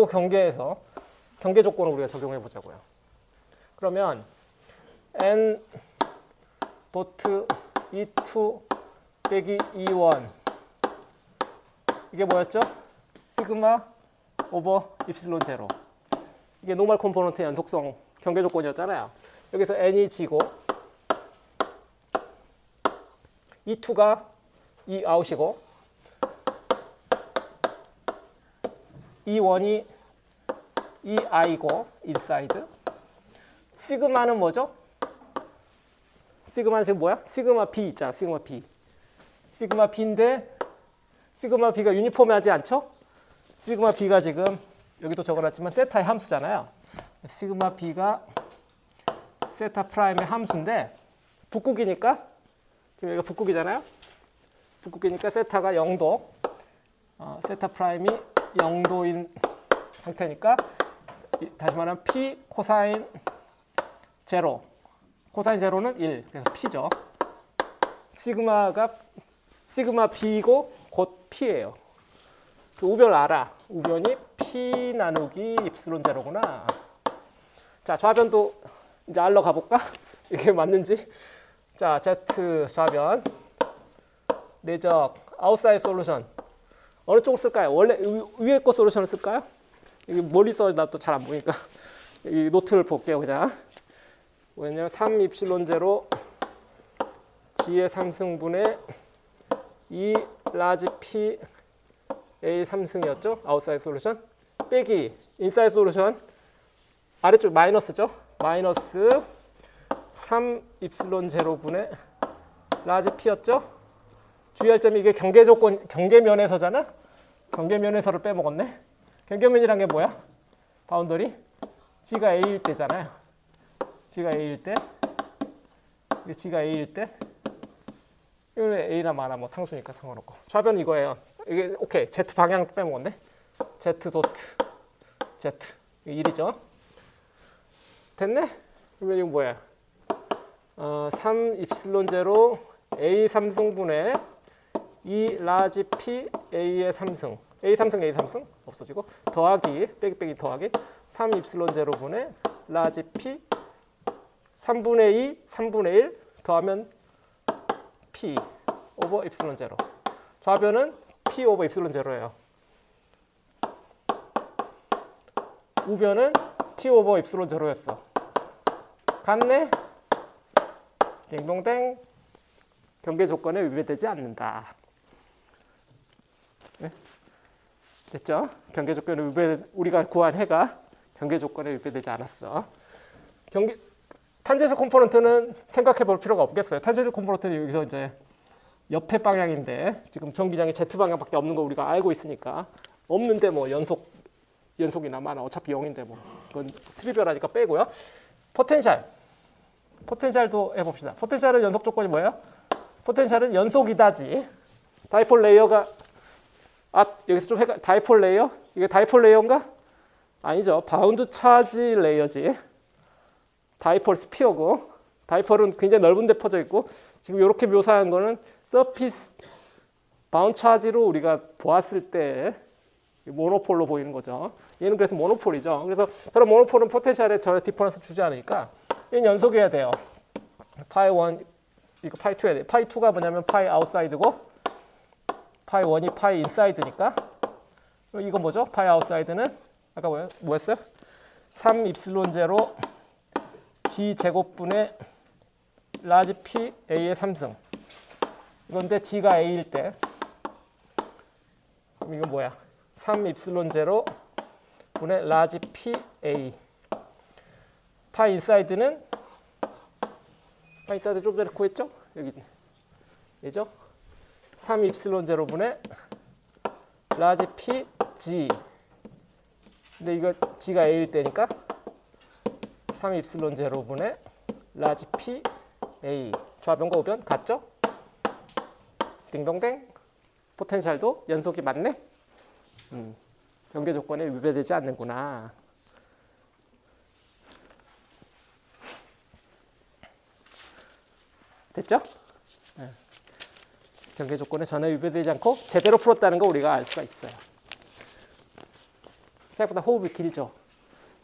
경계에서 경계 조건을 우리가 적용해 보자고요. 그러면 N 도트 E2 빼기 E1 이게 뭐였죠? 시그마 오버 입실론 제로. 이게 노멀 컴포넌트 연속성 경계 조건이었잖아요. 여기서 N이 G고 E2가 E 아웃이고 E1이 E I고 인사이드. 시그마는 뭐죠? 시그마는 지금 뭐야? 시그마 B 있잖아. 시그마 B. 시그마 B인데 시그마 B가 유니폼하지 않죠? 시그마 B가 지금 여기도 적어놨지만 세타의 함수잖아요. 시그마 B가 세타 프라임의 함수인데 북극이니까 지금 여기가 북극이잖아요. 북극이니까 세타가 0도, 세타 프라임이 0도인 상태니까 다시 말하면 P 코사인 제로. 코사인 제로는 1. 그래서 P죠. 시그마 B고 곧 P예요. 그 우변 알아. 우변이 P 나누기 입실론 제로구나. 자, 좌변도 이제 알러 가볼까? 이게 맞는지. 자, Z 좌변. 내적 아웃사이드 솔루션. 어느 쪽을 쓸까요? 원래 위에 거 솔루션을 쓸까요? 이게 멀리 써놔도 잘 안 보니까 이 노트를 볼게요, 그냥. 왜냐면 3 입실론 제로 G의 3승분의 2 라지 P A 3승이었죠? 아웃사이드 솔루션. 빼기 인사이드 솔루션. 아래쪽 마이너스죠? 마이너스 3 입실론 제로분의 라지 P였죠? 주의할 점이 이게 경계 조건, 경계면에서잖아? 경계면에서를 빼먹었네? 경계면이란 게 뭐야? 바운더리? G가 A일 때잖아요. G가 A일 때. 이게 G가 A일 때. 이거는 A나 마나 뭐 상수니까 상관없고. 좌변 이거예요. 이게 오케이. Z 방향 빼먹었네. Z 도트. Z. 이게 1이죠. 됐네? 그러면 이거 뭐야? 3 입실론 제로 A 3승분의 2 라지 P A의 3승. A 3승 A 3승 없어지고 더하기 빼기 더하기 3 입실론 제로분의 라지 P 3분의 2 3분의 1 더하면 P 오버 입실론 제로. 좌변은 P 오버 입실론 제로예요. 우변은 P 오버 입실론 제로였어. 같네? 딩동댕. 경계 조건에 위배되지 않는다. 네? 됐죠? 경계 조건에 우리가 구한 해가 경계 조건에 위배되지 않았어. 탄젠셜 컴포넌트는 생각해 볼 필요가 없겠어요. 탄젠셜 컴포넌트는 여기서 이제 옆에 방향인데 지금 전기장이 Z 방향밖에 없는 거 우리가 알고 있으니까 없는데 뭐 연속이나 마나 어차피 0인데 뭐 그건 트리비얼하니까 빼고요. 포텐셜도 해봅시다. 포텐셜은 연속 조건이 뭐예요? 포텐셜은 연속이다지. 다이폴 레이어가 여기서 좀 다이폴 레이어? 이게 다이폴 레이어인가? 아니죠. 바운드 차지 레이어지. 다이폴 스피어고, 다이폴은 굉장히 넓은 데 퍼져 있고, 지금 이렇게 묘사한 거는 서피스 바운드 차지로 우리가 보았을 때 모노폴로 보이는 거죠. 얘는 그래서 모노폴이죠. 그래서 저런 모노폴은 포텐셜에 저 디퍼런스 주지 않으니까 얘는 연속해야 돼요. 파이 1 이거 파이 2 해야 돼. 파이 2가 뭐냐면 파이 아웃사이드고 파이 1이 파이 인사이드니까 이건 뭐죠? 파이 아웃사이드는 아까 뭐였어요? 3 입실론 제로 g 제곱분의 라지 p a의 3승. 이건데 g가 a일 때 그럼 이건 뭐야? 3 입실론 제로 분의 라지 p a. 파이 인사이드는 파이 인사이드 좀 전에 구했죠? 여기 얘죠? 3 입실론 제로 분의 라지 p g. 근데 이거 g가 a일 때니까 3 입실론 제로 분의 라지 p a. 좌변과 우변 같죠? 딩동댕. 포텐셜도 연속이 맞네? 경계 조건에 위배되지 않는구나. 됐죠? 네. 경계 조건에 전혀 위배되지 않고 제대로 풀었다는 거 우리가 알 수가 있어요. 생각보다 호흡이 길죠?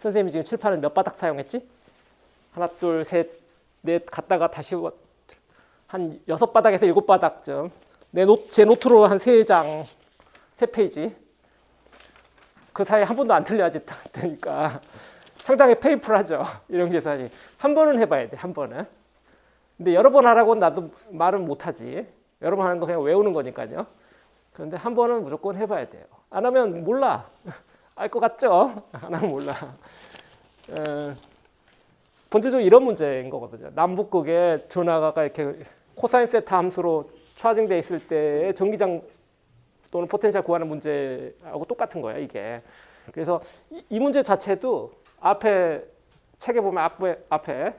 선생님이 지금 칠판을 몇 바닥 사용했지? 하나, 둘, 셋, 넷 갔다가 다시 한 6바닥에서 7바닥쯤 제 노트로 한 3장, 3페이지 그 사이에 한 번도 안 틀려야지 되니까 상당히 페인풀하죠. 이런 계산이. 한 번은 해봐야 돼. 한 번은. 근데 여러 번 하라고는 나도 말은 못하지. 여러 번 하는 거 그냥 외우는 거니까요. 그런데 한 번은 무조건 해봐야 돼요. 안 하면 몰라. 알 것 같죠? 안 하면 몰라. 본질적으로 이런 문제인 거거든요. 남북극에 전하가 이렇게 코사인 세타 함수로 차징돼 있을 때의 전기장 또는 포텐셜 구하는 문제하고 똑같은 거예요, 이게. 그래서 이 문제 자체도 앞에 책에 보면 앞에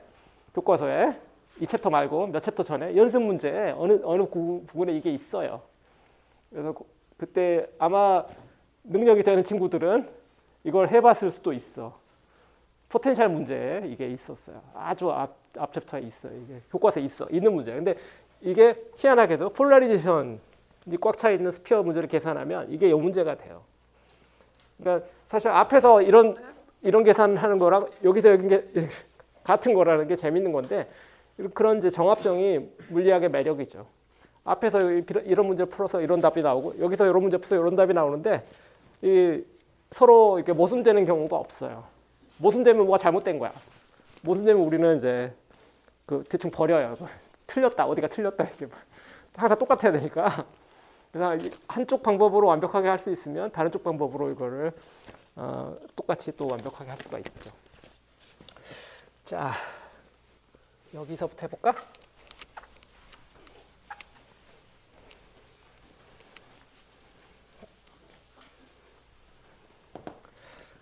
교과서에 이 챕터 말고 몇 챕터 전에 연습 문제에 어느 부분에 이게 있어요. 그래서 그때 아마 능력이 되는 친구들은 이걸 해봤을 수도 있어. 포텐셜 문제에 이게 있었어요. 아주 앞 챕터에 있어요. 이게 교과서에 있는 문제예요. 근데 이게 희한하게도 폴라리제이션이 꽉 차 있는 스피어 문제를 계산하면 이게 이 문제가 돼요. 그러니까 사실 앞에서 이런 계산하는 거랑 여기서 여기 같은 거라는 게 재밌는 건데 그런 이제 정합성이 물리학의 매력이죠. 앞에서 이런 문제를 풀어서 이런 답이 나오고 여기서 이런 문제 풀어서 이런 답이 나오는데 서로 이렇게 모순되는 경우가 없어요. 모순되면 뭐가 잘못된 거야. 모순되면 우리는 이제 대충 버려요. 틀렸다, 어디가 틀렸다 이렇게 항상 똑같아야 되니까. 그래서 한쪽 방법으로 완벽하게 할 수 있으면 다른 쪽 방법으로 이거를 똑같이 또 완벽하게 할 수가 있죠. 자, 여기서부터 해볼까?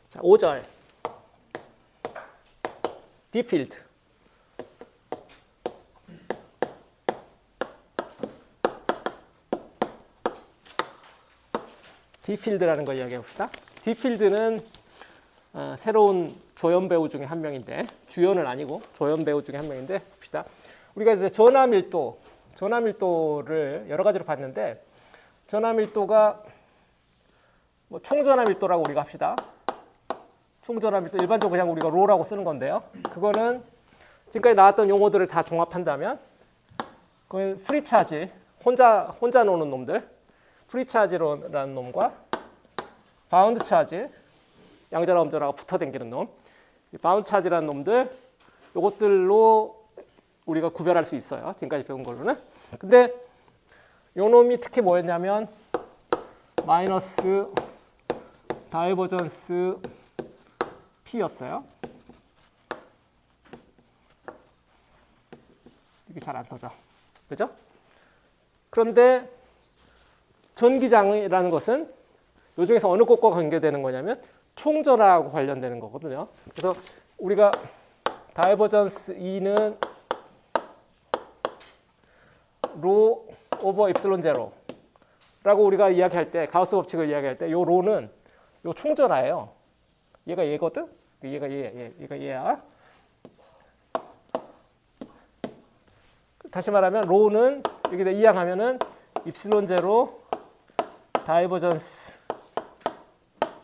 자, 5절. 딥필드. 딥필드라는 걸 이야기해 봅시다. 딥필드는 새로운 조연 배우 중에 한 명인데 주연은 아니고 조연 배우 중에 한 명인데 봅시다. 우리가 이제 전화밀도를 여러 가지로 봤는데 전화밀도가 뭐 총전화밀도라고 우리가 합시다. 총전화밀도 일반적으로 그냥 우리가 로라고 쓰는 건데요. 그거는 지금까지 나왔던 용어들을 다 종합한다면 그건 프리차지, 혼자 노는 놈들, 프리차지라는 놈과 바운드 차지, 양전화 음전화가 붙어 댕기는 놈, 바운드 차지라는 놈들, 이것들로 우리가 구별할 수 있어요. 지금까지 배운 걸로는. 근데 요 놈이 특히 뭐였냐면 마이너스 다이버전스 P였어요. 이게 잘 안 써져. 그죠? 그런데 전기장이라는 것은 이 중에서 어느 것과 관계되는 거냐면 총전하고 관련되는 거거든요. 그래서 우리가 다이버전스 E는 로 오버 입실론 제로라고 우리가 이야기할 때 가우스 법칙을 이야기할 때 이 로는 요 총전하예요. 얘가 얘거든. 얘가 얘가 얘야. 다시 말하면 로우는 여기다 이항하면은 입실론 제로 다이버전스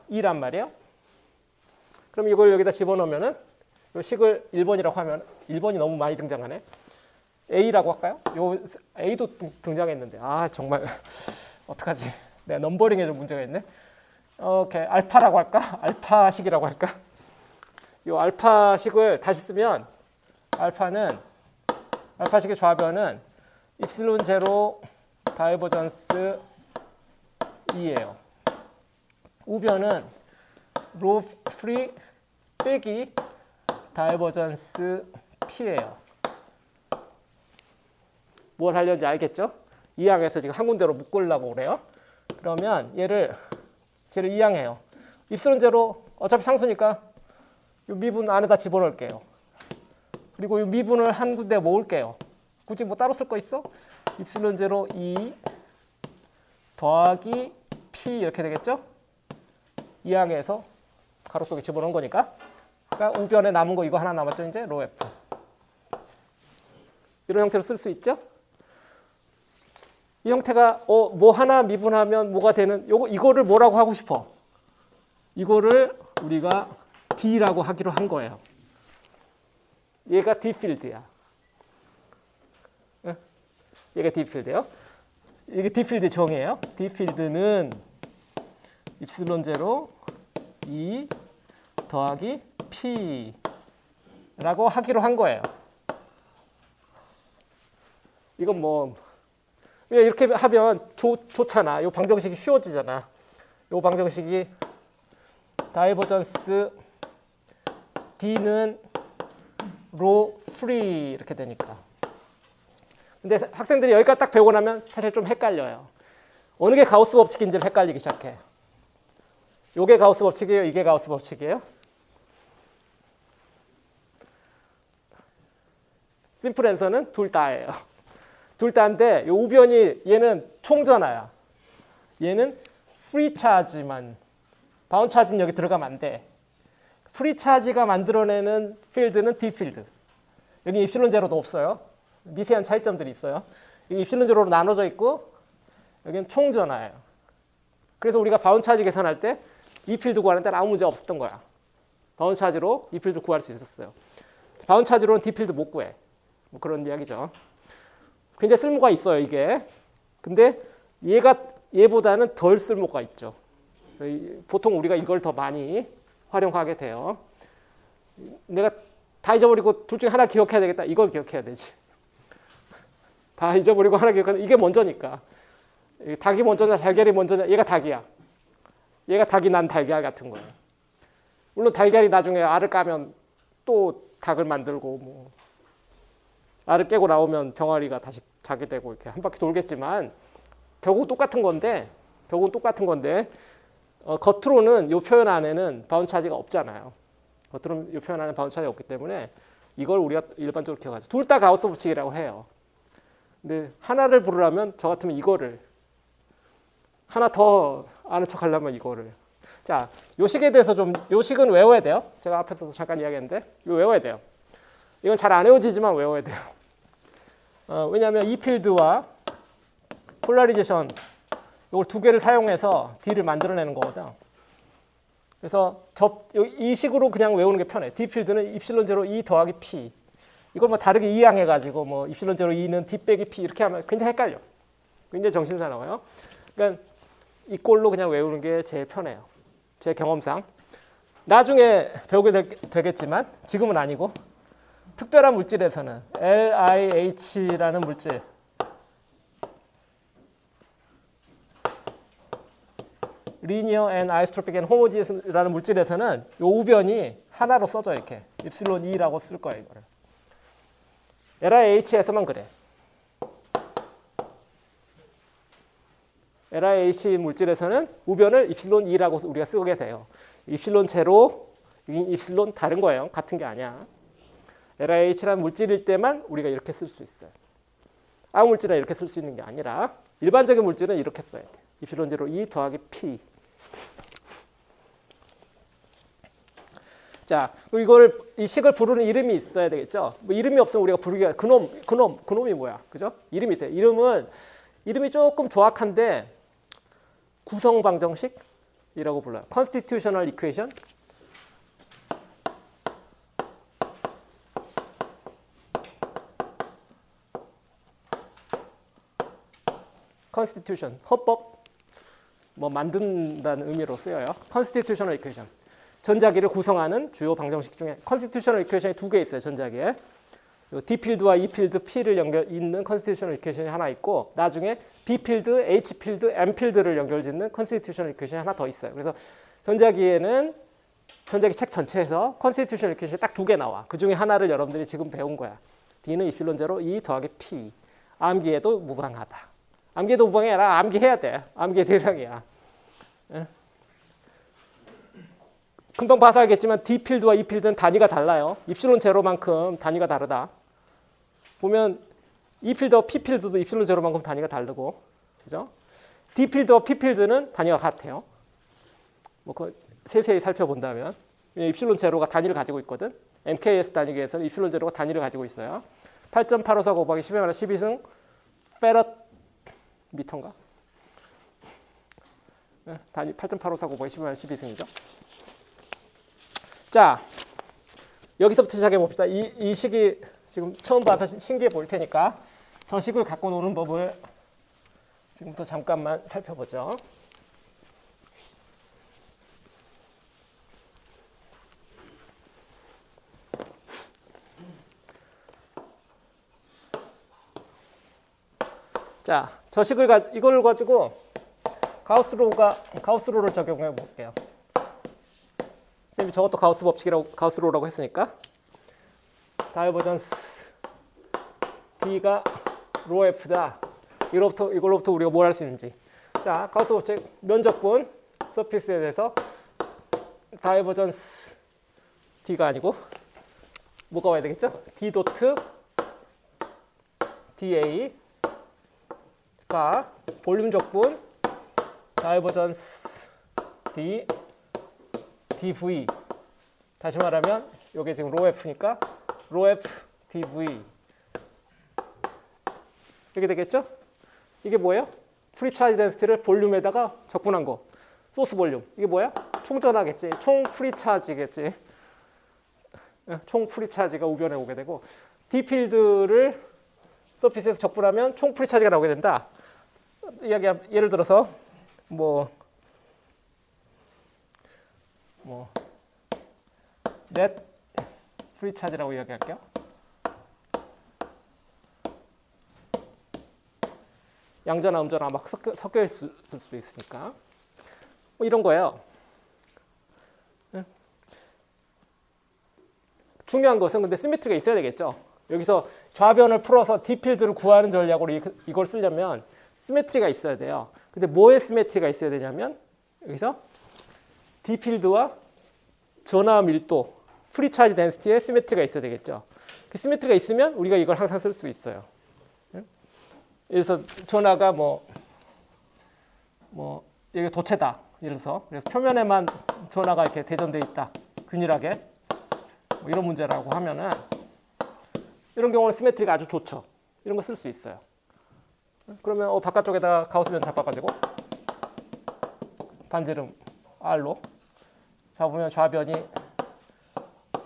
2란 말이에요. 그럼 이걸 여기다 집어넣으면은 요 식을 1번이라고 하면 1번이 너무 많이 등장하네. A라고 할까요? 요 A도 등장했는데 아 정말 어떡하지? 내가 넘버링에 좀 문제가 있네. 오케이 알파라고 할까? 알파식이라고 할까? 요 알파식을 다시 쓰면 알파식의 좌변은 입실론 제로 다이버전스 2예요. 우변은 로 프리 빼기 다이버전스 P예요. 뭘 하려는지 알겠죠? 이항해서 지금 한 군데로 묶으려고 그래요. 그러면 쟤를 이항해요. 입실론 제로 어차피 상수니까 이 미분 안에다 집어넣을게요. 그리고 이 미분을 한 군데 모을게요. 굳이 뭐 따로 쓸 거 있어? 입실론 제로 2 더하기 P 이렇게 되겠죠? 이항해서 가로 속에 집어넣은 거니까. 그러니까 우변에 남은 거 이거 하나 남았죠. 이제 로 F. 이런 형태로 쓸 수 있죠? 이 형태가 뭐 하나 미분하면 뭐가 되는 이거를 뭐라고 하고 싶어? 이거를 우리가 D라고 하기로 한 거예요. 얘가 D 필드야. 얘가 D 필드예요. 이게 D 필드 정의예요. D 필드는 입실론 제로 2 더하기 P라고 하기로 한 거예요. 이건 뭐 이렇게 하면 좋잖아. 이 방정식이 쉬워지잖아. 이 방정식이 다이버전스 D는 로 프리 이렇게 되니까. 근데 학생들이 여기까지 딱 배우고 나면 사실 좀 헷갈려요. 어느 게 가우스 법칙인지를 헷갈리기 시작해. 요게 가우스 법칙이에요? 이게 가우스 법칙이에요? 심플 앤서는 둘 다예요. 둘 다인데 요 우변이 얘는 총전화야. 얘는 프리 차지만 바운드 차지는 여기 들어가면 안 돼. 프리 차지가 만들어내는 필드는 D 필드. 여기 입실론 제로도 없어요. 미세한 차이점들이 있어요. 여기 입실론 제로로 나눠져 있고 여기는 총전화예요. 그래서 우리가 바운드 차지 계산할 때 이 필드 구하는 데는 아무 문제 없었던 거야. 바운드 차지로 이 필드 구할 수 있었어요. 바운드 차지로는 D 필드 못 구해. 뭐 그런 이야기죠. 굉장히 쓸모가 있어요, 이게. 근데 얘보다는 덜 쓸모가 있죠. 보통 우리가 이걸 더 많이 활용하게 돼요. 내가 다 잊어버리고 둘 중에 하나 기억해야 되겠다. 이걸 기억해야 되지. 다 잊어버리고 하나 기억하는 이게 먼저니까. 닭이 먼저냐 달걀이 먼저냐. 얘가 닭이야. 얘가 닭이 난 달걀 같은 거예요. 물론 달걀이 나중에 알을 까면 또 닭을 만들고 뭐 알을 깨고 나오면 병아리가 다시 자게 되고 이렇게 한 바퀴 돌겠지만 결국 똑같은 건데 겉으로는 이 표현 안에는 바운드 차지가 없잖아요. 겉으로는 이 표현 안에 바운드 차지가 없기 때문에 이걸 우리가 일반적으로 기억하죠. 둘 다 가우스 법칙이라고 해요. 근데 하나를 부르려면 저 같으면 이거를 하나 더 아는 척 하려면 이거를. 자, 요 식에 대해서 요 식은 외워야 돼요. 제가 앞에서도 잠깐 이야기했는데 이거 외워야 돼요. 이건 잘 안 외워지지만 외워야 돼요. 왜냐하면 이 필드와 폴라리제이션 이걸 두 개를 사용해서 D를 만들어내는 거거든. 그래서 이 식으로 그냥 외우는 게 편해. D 필드는 입실론 제로 E 더하기 P. 이걸 뭐 다르게 이항해가지고 뭐 입실론 제로 E는 D 빼기 P 이렇게 하면 굉장히 헷갈려. 굉장히 정신사나워요. 그러니까 이 꼴로 그냥 외우는 게 제일 편해요. 제 경험상. 나중에 배우게 되겠지만 지금은 아니고 특별한 물질에서는 LiH라는 물질 리니어 앤 아이소트로픽 앤 호모지니어스라는 물질에서는 이 우변이 하나로 써져 이렇게 입실론 2라고 쓸 거예요. 이거를. LiH에서만 그래. LiH 물질에서는 우변을 입실론 2라고 우리가 쓰게 돼요. 입실론 제로, 입실론 다른 거예요. 같은 게 아니야. LiH라는 물질일 때만 우리가 이렇게 쓸 수 있어요. 아무 물질은 이렇게 쓸 수 있는 게 아니라 일반적인 물질은 이렇게 써야 돼. 입실론 제로 2 더하기 P. 자, 이걸 이 식을 부르는 이름이 있어야 되겠죠. 뭐 이름이 없으면 우리가 부르기가 그놈이 뭐야, 그죠? 이름이 있어요. 이름이 조금 조악한데 구성 방정식이라고 불러요. Constitutional Equation. Constitution, 헌법, 뭐 만든다는 의미로 쓰여요. Constitutional Equation. 전자기를 구성하는 주요 방정식 중에 Constitutional Equation이 두 개 있어요. 전자기에. D 필드와 E 필드 P를 있는 Constitutional Equation이 하나 있고 나중에 B 필드, H 필드, M 필드를 연결짓는 Constitutional Equation이 하나 더 있어요. 그래서 전자기에는 전자기 책 전체에서 Constitutional Equation이 딱 두 개 나와. 그 중에 하나를 여러분들이 지금 배운 거야. D는 이플론 제로 E 더하기 P. 암기에도 무방하다. 암기에도 무방이 아니라 암기해야 돼. 암기의 대상이야. 응? 금방 봐서 알겠지만 D 필드와 E 필드는 단위가 달라요. 입실론 제로만큼 단위가 다르다. 보면 E 필드와 P 필드도 입실론 제로만큼 단위가 다르고, 그죠? D 필드와 P 필드는 단위가 같아요. 뭐 그 세세히 살펴본다면 입실론 제로가 단위를 가지고 있거든. MKS 단위계에서는 입실론 제로가 단위를 가지고 있어요. 8.854 곱하기 10의 마이너스 12승 페럿 미터인가? 단위 8.854 곱하기 10의 마이너스 12승이죠. 자, 여기서부터 시작해 봅시다. 이 식이 지금 처음 봐서 신기해 보일 테니까 저 식을 갖고 노는 법을 지금부터 잠깐만 살펴보죠. 자, 저 식을 이걸 가지고 가우스로를 적용해 볼게요. 선생님이 저것도 가우스 법칙이라고 가우스로라고 했으니까 다이버전스 D가 로 F다. 이걸로부터 우리가 뭘 할 수 있는지. 자, 가우스 법칙 면적분 서피스에 대해서 다이버전스 D가 아니고 뭐가 와야 되겠죠? D 도트 DA가 볼륨적분 다이버전스 DV. 다시 말하면 이게 지금 로 F니까 로 F DV 이렇게 되겠죠? 이게 뭐예요? 프리 차지 덴시티를 볼륨에다가 적분한 거. 소스 볼륨. 이게 뭐야? 총전하겠지. 총 프리 차지겠지. 총 프리 차지가 우변에 오게 되고 D 필드를 서피스에서 적분하면 총 프리 차지가 나오게 된다. 예를 들어서 net 프리 차지라고 이야기할게요. 양전화, 음전화 막 섞여 있을 수도 있으니까 뭐 이런 거예요. 중요한 것은 근데 시메트리가 있어야 되겠죠. 여기서 좌변을 풀어서 D 필드를 구하는 전략으로 이걸 쓰려면 시메트리가 있어야 돼요. 근데 뭐에 시메트리가 있어야 되냐면 여기서 D 필드와 전화 밀도, 프리 차지 덴시티에 시메트리가 있어야 되겠죠. 그 시메트리가 있으면 우리가 이걸 항상 쓸 수 있어요. 그래서 전화가 여기 도체다. 예를 들어서 그래서 표면에만 전화가 이렇게 대전돼 있다. 균일하게 뭐 이런 문제라고 하면은 이런 경우는 시메트리가 아주 좋죠. 이런 거 쓸 수 있어요. 그러면 바깥쪽에다가 가우스면 잡아가지고 반지름 R로 잡으면 좌변이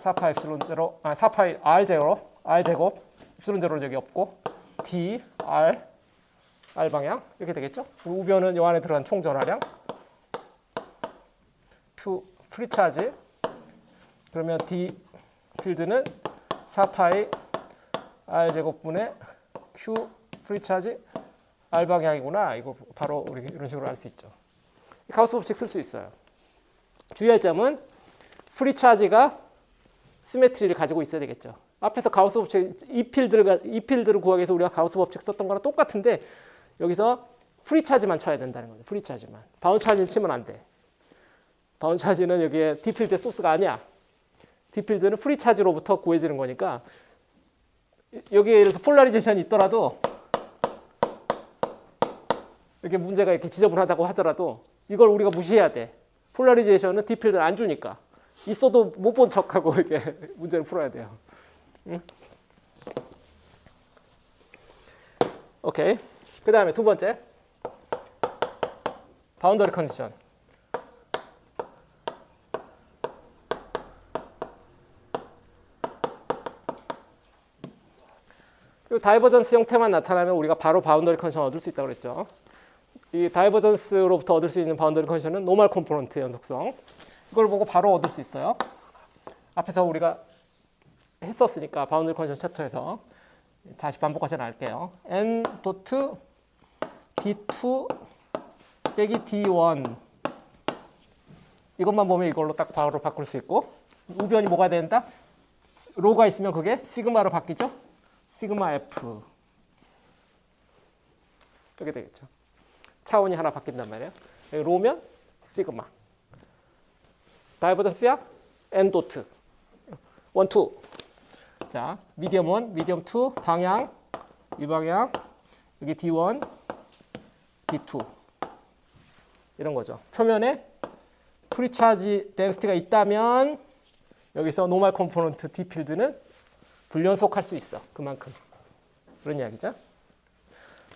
4파이 엡실론 제로, 4파이 R 제곱, 엡실론 제로는 여기 없고 D, R 방향 이렇게 되겠죠? 우변은 이 안에 들어간 총 전하량 Q 프리 차지 그러면 D 필드는 4파이 R 제곱분의 Q 프리 차지 R 방향이구나. 이거 바로 우리 이런 식으로 알 수 있죠. 가우스 법칙 쓸 수 있어요. 주의할 점은 프리 차지가 시메트리를 가지고 있어야 되겠죠. 앞에서 가우스 법칙 이 필드를 구하기 위해서 우리가 가우스 법칙 썼던 거랑 똑같은데 여기서 프리 차지만 쳐야 된다는 거예요. 프리 차지만. 바운드 차지는 치면 안 돼. 바운드 차지는 여기에 D 필드의 소스가 아니야. D 필드는 프리 차지로부터 구해지는 거니까 여기에 예를 들어서 폴라리제이션이 있더라도 이렇게 문제가 이렇게 지저분하다고 하더라도 이걸 우리가 무시해야 돼. 폴라리제이션은 D 필드를 안 주니까. 있어도 못 본 척하고 이렇게 문제를 풀어야 돼요. 응? 오케이. 그 다음에 두 번째. 바운더리 컨디션. 이 다이버전스 형태만 나타나면 우리가 바로 바운더리 컨디션 얻을 수 있다고 그랬죠. 이 다이버전스로부터 얻을 수 있는 바운더리 컨디션은 노멀 컴포넌트 연속성. 이걸 보고 바로 얻을 수 있어요. 앞에서 우리가 했었으니까 바운더리 컨디션 챕터에서 다시 반복하지 않을게요. n 도트 d2 빼기 d1 이것만 보면 이걸로 딱 바로 바꿀 수 있고, 우변이 뭐가 된다? 로가 있으면 그게 시그마로 바뀌죠? 시그마 f 이렇게 되겠죠. 차원이 하나 바뀐단 말이에요. 로면 시그마. 다이버전스야 n 도트 1, 2. 자, 미디엄 1, 미디엄 2, 방향, 이 방향, 여기 D1, D2 이런 거죠. 표면에 프리차지 덴시티가 있다면 여기서 노멀 컴포넌트 D 필드는 불연속할 수 있어. 그만큼. 그런 이야기죠.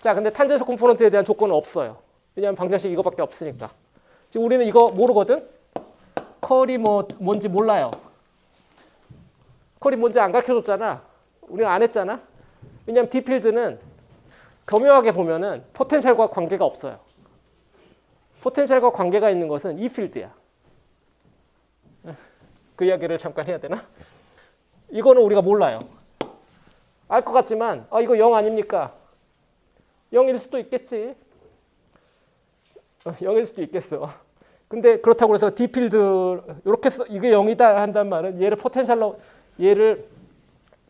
자, 근데 탄젠셜 컴포넌트에 대한 조건은 없어요. 왜냐하면 방정식 이거밖에 없으니까. 지금 우리는 이거 모르거든. 컬이 뭔지 몰라요. 컬이 뭔지 안 가르쳐줬잖아. 우리는 안 했잖아. 왜냐하면 D 필드는 교묘하게 보면은 포텐셜과 관계가 없어요. 포텐셜과 관계가 있는 것은 E 필드야. 그 이야기를 잠깐 해야 되나? 이거는 우리가 몰라요. 알 것 같지만 이거 0 아닙니까? 0일 수도 있겠지. 0일 수도 있겠어. 근데 그렇다고 해서 D 필드 이렇게 이게 0이다 한단 말은 얘를 포텐셜로 얘를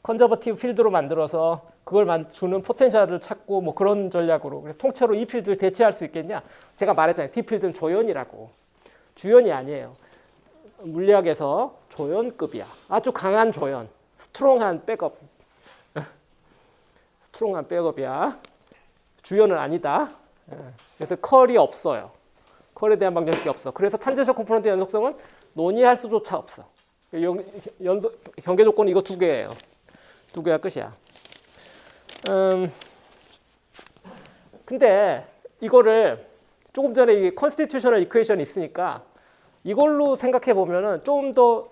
컨저버티브 필드로 만들어서 그걸 주는 포텐셜을 찾고 뭐 그런 전략으로 그래서 통째로 이 필드를 대체할 수 있겠냐? 제가 말했잖아요. D 필드는 조연이라고. 주연이 아니에요. 물리학에서 조연급이야. 아주 강한 조연. 스트롱한 백업. 스트롱한 백업이야. 주연은 아니다. 그래서 컬이 없어요. 컬에 대한 방정식이 없어. 그래서 탄젠셜 컴포넌트 연속성은 논의할 수조차 없어. 경계 조건은 이거 두 개예요. 두 개가 끝이야. 근데 이거를 조금 전에 이 컨스티튜셔널 이퀘이션이 있으니까 이걸로 생각해 보면은 좀 더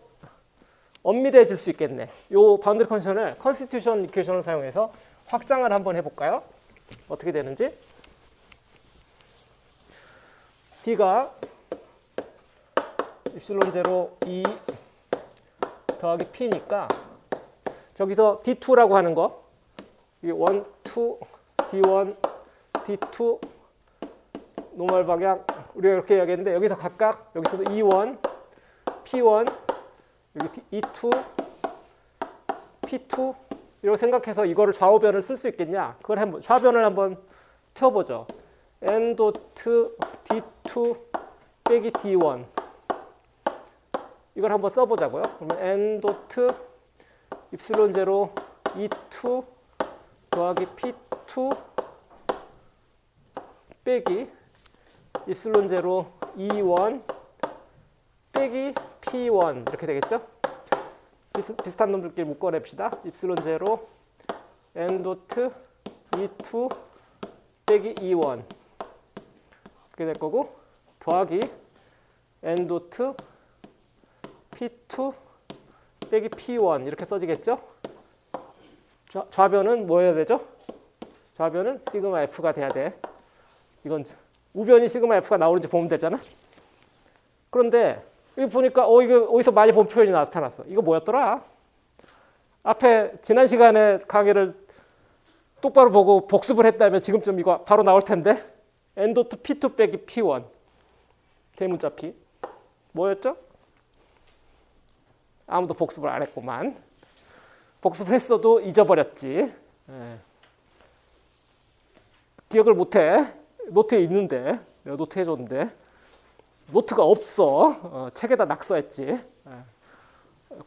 엄밀해질 수 있겠네. 요 바운더리 컨디션을 컨스티튜션 이퀘이션을 사용해서 확장을 한번 해볼까요? 어떻게 되는지. D가 입실론 제로 2 더하기 P니까 저기서 D2라고 하는 거 1, 2, D1, D2 노멀 방향 우리가 이렇게 이야기했는데 여기서 각각 여기서도 E1, P1 여기 E2, P2 이렇게 생각해서 이거를 좌우변을 쓸 수 있겠냐? 그걸 한번 좌변을 한번 펴보죠. N 도트 D2 빼기 D1 이걸 한번 써보자고요. 그러면 N 도트 입실론 제로 E2 더하기 P2 빼기 입실론 제로 E1 빼기 P1 이렇게 되겠죠? 비슷한 놈들끼리 묶어냅시다. 입실론 제로 N 도트 E2 빼기 E1 이렇게 될 거고 더하기 N 도트 P2 빼기 P1 이렇게 써지겠죠? 좌변은 뭐 해야 되죠? 좌변은 시그마 F가 돼야 돼. 이건 우변이 시그마 F가 나오는지 보면 되잖아. 그런데 여기 보니까 이거 어디서 많이 본 표현이 나타났어. 이거 뭐였더라? 앞에 지난 시간에 강의를 똑바로 보고 복습을 했다면 지금쯤 이거 바로 나올 텐데 N 도트 P2 빼기 P1 대문자 P 뭐였죠? 아무도 복습을 안 했구만. 복습을 했어도 잊어버렸지. 기억을 못해. 노트에 있는데 내가 노트 해줬는데 노트가 없어. 책에다 낙서했지.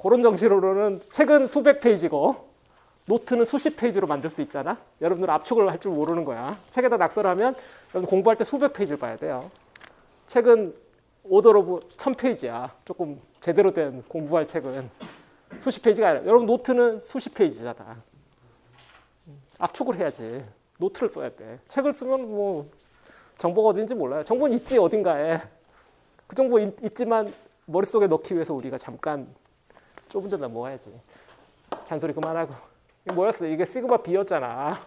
그런 정신으로는 책은 수백 페이지고 노트는 수십 페이지로 만들 수 있잖아. 여러분들 압축을 할 줄 모르는 거야. 책에다 낙서를 하면 여러분 공부할 때 수백 페이지를 봐야 돼요. 책은 오더 오브 1000페이지야. 조금 제대로 된 공부할 책은 수십 페이지가 아니라 여러분 노트는 수십 페이지잖아. 압축을 해야지. 노트를 써야 돼. 책을 쓰면 뭐 정보가 어딘지 몰라요. 정보는 있지 어딘가에. 그 정보 있지만 머릿속에 넣기 위해서 우리가 잠깐 좁은 데다 모아야지. 잔소리 그만하고. 이게 뭐였어? 이게 시그마 B였잖아.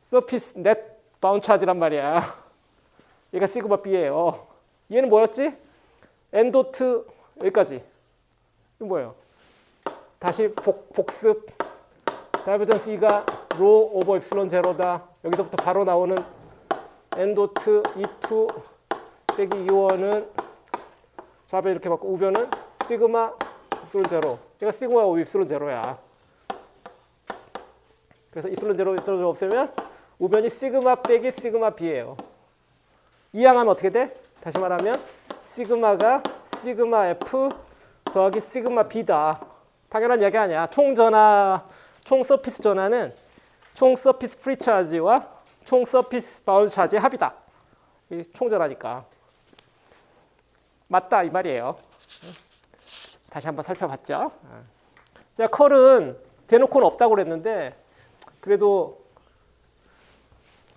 서피스 넷 바운드 차지란 말이야. 얘가 시그마 B예요. 얘는 뭐였지? N도트 여기까지. 이거 뭐예요? 다시 복습. 다이버전스 E가 로 오버 엡실론 제로다. 여기서부터 바로 나오는 N도트 E2 빼기 E1은 좌변 이렇게 받고 우변은 시그마 엡실론 제로. 얘가 시그마 오브 엡실론 제로야. 그래서 엡실론 제로 없애면 우변이 시그마 빼기 시그마 B예요. 이항하면 어떻게 돼? 다시 말하면 시그마가 시그마 F 더하기 시그마 B다. 당연한 이야기 아니야. 총 서피스 전하는 총 서피스 프리 차지와 총 서피스 바운드 차지의 합이다. 이 총전하니까. 맞다 이 말이에요. 다시 한번 살펴봤죠. 자, 컬은 대놓고는 없다고 그랬는데 그래도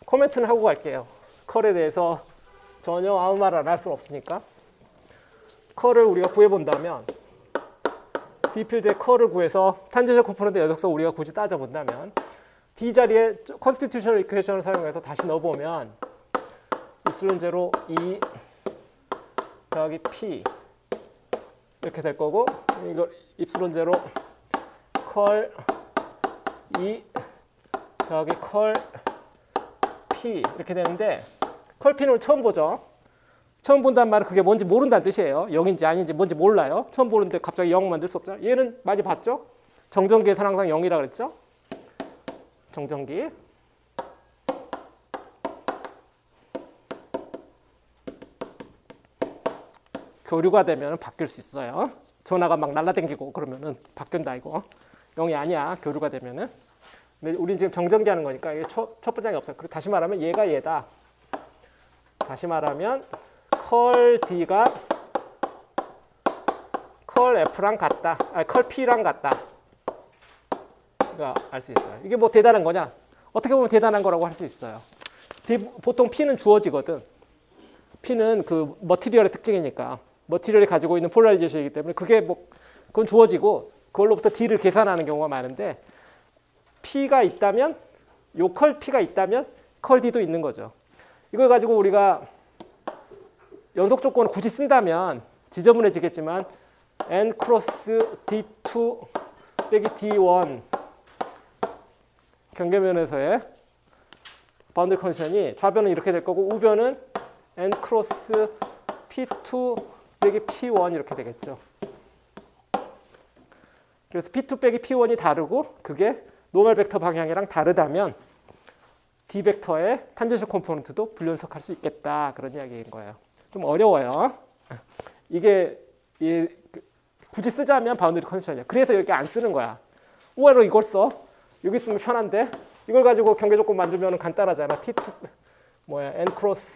코멘트는 하고 갈게요. 컬에 대해서 전혀 아무 말 안 할 수는 없으니까. 컬을 우리가 구해본다면 D필드의 컬을 구해서 탄젠셜 컴포넌트 여적성 우리가 굳이 따져본다면 D 자리에 컨스티튜셔널 이퀘이션을 사용해서 다시 넣어보면 입실론 제로 E 더하기 P 이렇게 될 거고 이거 입실론 제로 컬 E 더하기 컬 P 이렇게 되는데 컬 P는 처음 보죠. 처음 본다는 말은 그게 뭔지 모른다는 뜻이에요. 0인지 아닌지 뭔지 몰라요. 처음 보는데 갑자기 0 만들 수 없잖아요. 얘는 많이 봤죠? 정전기에서는 항상 0이라고 그랬죠? 정전기. 교류가 되면 바뀔 수 있어요. 전화가 막 날라다니고 그러면은 바뀐다 이거. 0이 아니야. 교류가 되면은. 근데 우린 지금 정전기 하는 거니까 이게 첫 번째가 없어요. 그리고 다시 말하면 얘가 얘다. 다시 말하면 컬 D가 컬 F랑 같다. 아니 컬 P랑 같다. 알 수 있어요. 이게 뭐 대단한 거냐? 어떻게 보면 대단한 거라고 할 수 있어요. 보통 P는 주어지거든. P는 그 머티리얼의 특징이니까. 머티리얼이 가지고 있는 폴라리제이션이기 때문에 그게 뭐 그건 주어지고 그걸로부터 D를 계산하는 경우가 많은데 P가 있다면 요 컬 P가 있다면 컬 D도 있는 거죠. 이걸 가지고 우리가 연속 조건을 굳이 쓴다면 지저분해지겠지만 N 크로스 D2 빼기 D1 경계면에서의 바운드리 컨디션이 좌변은 이렇게 될 거고 우변은 N 크로스 P2 빼기 P1 이렇게 되겠죠. 그래서 P2 빼기 P1이 다르고 그게 노멀 벡터 방향이랑 다르다면 D 벡터의 탄젠셜 컴포넌트도 불연속할 수 있겠다. 그런 이야기인 거예요. 좀 어려워요. 이게 굳이 쓰자면 바운드리 컨디션이야. 그래서 이렇게 안 쓰는 거야. 오히려 이걸 써. 여기 쓰면 편한데 이걸 가지고 경계 조건 만들면 간단하잖아. T2 뭐야? N 크로스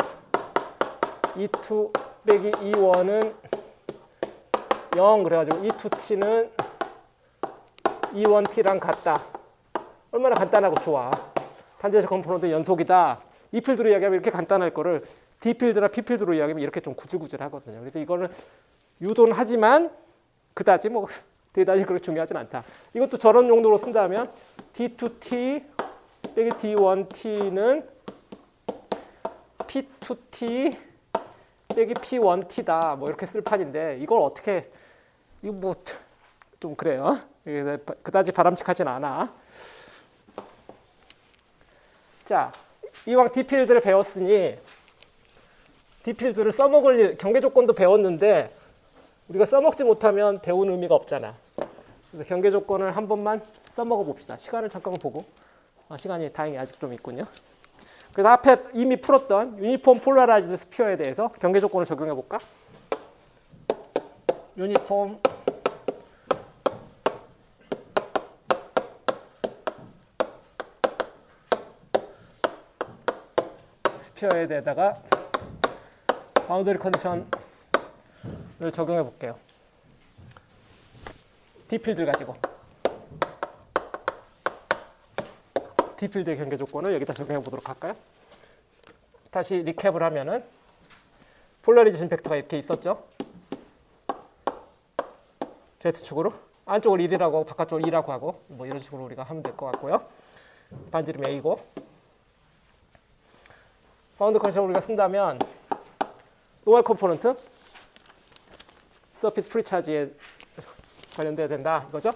E2 빼기 E1은 0 그래가지고 E2T는 E1T랑 같다. 얼마나 간단하고 좋아. 탄젠셜 컴포넌트 연속이다. 이 필드로 이야기하면 이렇게 간단할 거를 D 필드나 P 필드로 이야기하면 이렇게 좀 구질구질하거든요. 그래서 이거는 유도는 하지만 그다지 뭐 대단히 그렇게 중요하진 않다. 이것도 저런 용도로 쓴다면 D2T 빼기 D1T는 P2T 빼기 P1T다. 뭐 이렇게 쓸 판인데 이걸 어떻게 이거 뭐 좀 그래요. 그다지 바람직하진 않아. 자, 이왕 D필드를 배웠으니 D필드를 써먹을 경계 조건도 배웠는데 우리가 써먹지 못하면 배운 의미가 없잖아. 그래서 경계 조건을 한 번만 써먹어 봅시다. 시간을 잠깐 보고. 시간이 다행히 아직 좀 있군요. 그래서 앞에 이미 풀었던 유니폼 폴라라이즈드 스피어에 대해서 경계 조건을 적용해 볼까? 유니폼 스피어에 대해다가 바운더리 컨디션 적용해 볼게요. D필드 가지고 D필드의 경계 조건을 여기다 적용해 보도록 할까요? 다시 리캡을 하면은 폴라리제이션 벡터가 이렇게 있었죠. Z축으로 안쪽을 1이라고 하고 바깥쪽을 2라고 하고 뭐 이런 식으로 우리가 하면 될 것 같고요. 반지름이 A고 바운드 컨디션 우리가 쓴다면 노멀 컴포넌트 서피스 프리차지에 관련돼야 된다 이거죠.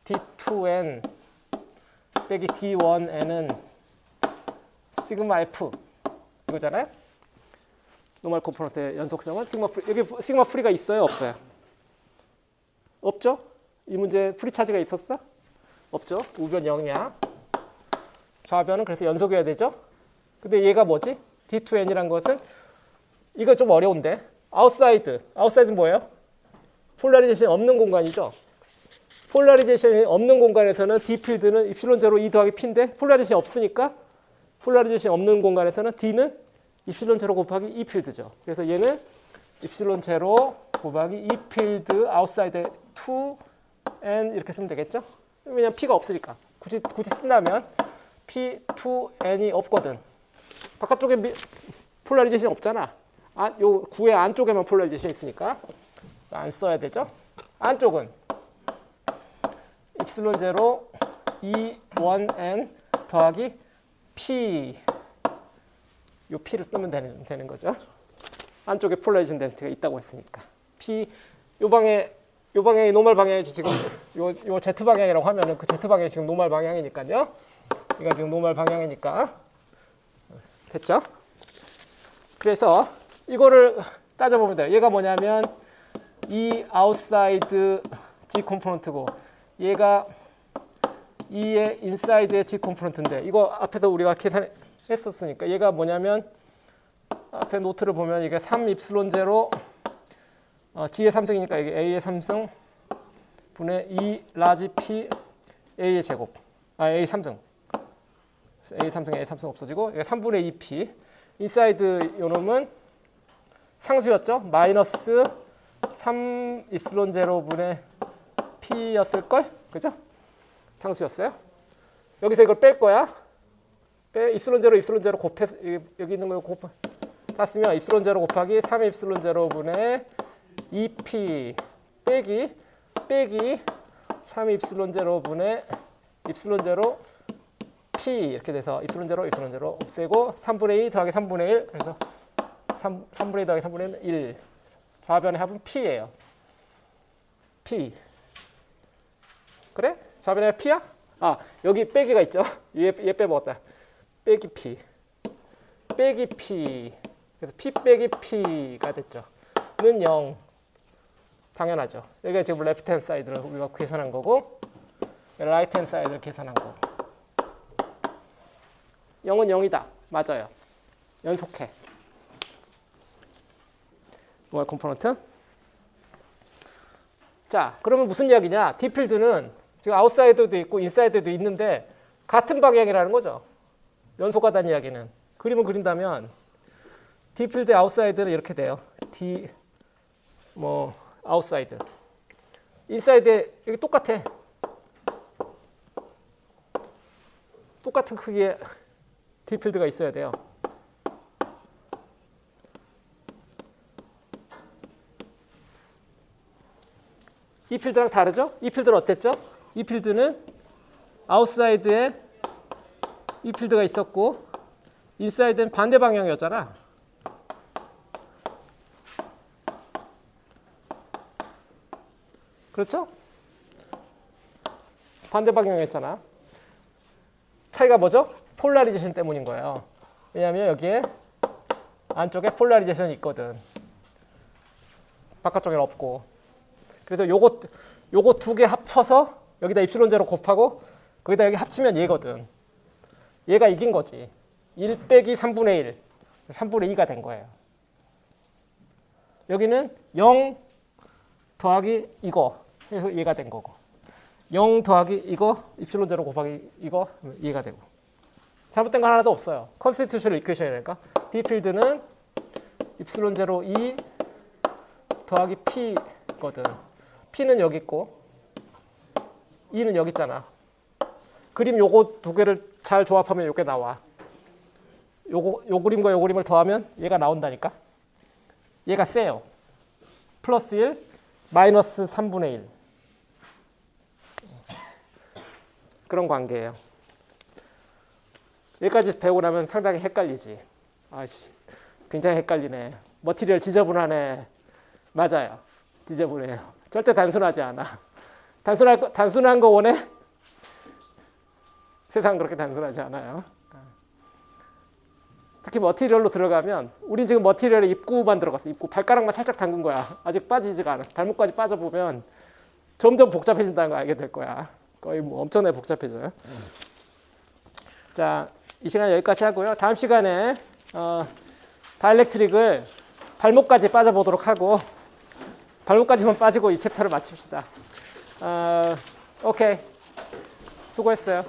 D2n 빼기 D1n은 시그마 F 이거잖아요. 노멀 컴포넌트의 연속성은 시그마 프리, 여기 시그마 프리가 있어요 없어요? 없죠? 이 문제 프리차지가 있었어? 없죠? 우변 0이야. 좌변은 그래서 연속이어야 되죠? 근데 얘가 뭐지? D2n이란 것은 이거 좀 어려운데 아웃사이드는 뭐예요? 폴라리제이션이 없는 공간이죠. 폴라리제이션이 없는 공간에서는 D필드는 입실론0 E 더하기 P인데 폴라리제이션이 없으니까 폴라리제이션이 없는 공간에서는 D는 입실론0 곱하기 E 필드죠. 그래서 얘는 입실론0 곱하기 E 필드 아웃사이드 2n 이렇게 쓰면 되겠죠? 왜냐면 P가 없으니까. 굳이 쓴다면 P2n이 없거든. 바깥쪽에 폴라리제이션이 없잖아. 요 구의 안쪽에만 폴라리제이션이 있으니까 안 써야 되죠. 안쪽은 입실론0 E1n 더하기 P 요 P를 쓰면 되는 거죠. 안쪽에 폴라리제이션 덴시티가 있다고 했으니까 P 요 방향이 노멀 방향이지 지금 요 Z 방향이라고 하면은 그 Z 방향이 지금 노멀 방향이니까요. 얘가 지금 노멀 방향이니까 됐죠? 그래서 이거를 따져보면 돼요. 얘가 뭐냐면 이 아웃사이드 G 컴포넌트고 얘가 E의 인사이드의 G 컴포넌트인데 이거 앞에서 우리가 계산했었으니까 얘가 뭐냐면 앞에 노트를 보면 이게 3 입실론 0 G의 3승이니까 이게 A의 3승 분의 2 라지 P A의 제곱 A 3승 A 3승 없어지고 이게 3분의 2P 인사이드 요놈은 상수였죠. 마이너스 3 입실론 0분의 P였을걸? 그죠? 상수였어요. 여기서 이걸 뺄 거야. 입실론 0 곱해서 여기 있는 거 다 쓰면 입실론 0 곱하기 3 입실론 0분의 2P 빼기 3 입실론 0분의 입실론 0 P 이렇게 돼서 입실론 0 없애고 3분의 2 더하기 3분의 1 그래서 3분의 2 더하기 3분의 1 좌변의 합은 P예요. P 그래? 좌변의 P야? 여기 빼기가 있죠. 얘 빼먹었다. 빼기 P 그래서 P 빼기 P가 됐죠. 는 0 당연하죠. 여기가 지금 레프트 핸드 사이드를 우리가 계산한 거고 라이트 핸드 사이드를 계산한 거고 0은 0이다. 맞아요. 연속해. 노멀 컴포넌트. 자, 그러면 무슨 이야기냐? D필드는 지금 아웃사이드도 있고 인사이드도 있는데 같은 방향이라는 거죠. 연속하다는 이야기는. 그림을 그린다면 D필드 아웃사이드는 이렇게 돼요. D 아웃사이드. 인사이드에 여기 똑같아. 똑같은 크기의 D필드가 있어야 돼요. 이 필드랑 다르죠? 이 필드는 어땠죠? 이 필드는 아웃사이드에 이 필드가 있었고 인사이드는 반대 방향이었잖아. 그렇죠? 반대 방향이었잖아. 차이가 뭐죠? 폴라리제이션 때문인 거예요. 왜냐하면 여기에 안쪽에 폴라리제이션이 있거든. 바깥쪽에는 없고. 그래서 요거 두 개 합쳐서 여기다 입실론 0 곱하고 거기다 여기 합치면 얘거든. 얘가 이긴 거지. 1 빼기 3분의 1. 3분의 2가 된 거예요. 여기는 0 더하기 이거. 그래서 얘가 된 거고. 0 더하기 이거 입실론 0 곱하기 이거 얘가 되고. 잘못된 거 하나도 없어요. 컨스티튜셔널 이퀘이션이니까 D필드는 입실론 0 E 더하기 P거든. P는 여기 있고 E는 여기 있잖아. 그림 요거 두 개를 잘 조합하면 요게 나와. 요 그림과 요 그림을 더하면 얘가 나온다니까. 얘가 세요. 플러스 1, 마이너스 3분의 1. 그런 관계예요. 여기까지 배우고 나면 상당히 헷갈리지. 아씨, 굉장히 헷갈리네. 머티리얼 지저분하네. 맞아요. 지저분해요. 절대 단순하지 않아. 단순한 거 원해? 세상은 그렇게 단순하지 않아요. 특히 머티리얼로 들어가면, 우린 지금 머티리얼에 입구만 들어갔어. 입구. 발가락만 살짝 담근 거야. 아직 빠지지가 않았어. 발목까지 빠져보면 점점 복잡해진다는 거 알게 될 거야. 거의 뭐 엄청나게 복잡해져요. 자, 이 시간 여기까지 하고요. 다음 시간에 다일렉트릭을 발목까지 빠져보도록 하고, 발목까지만 빠지고 이 챕터를 마칩시다. 오케이. 수고했어요.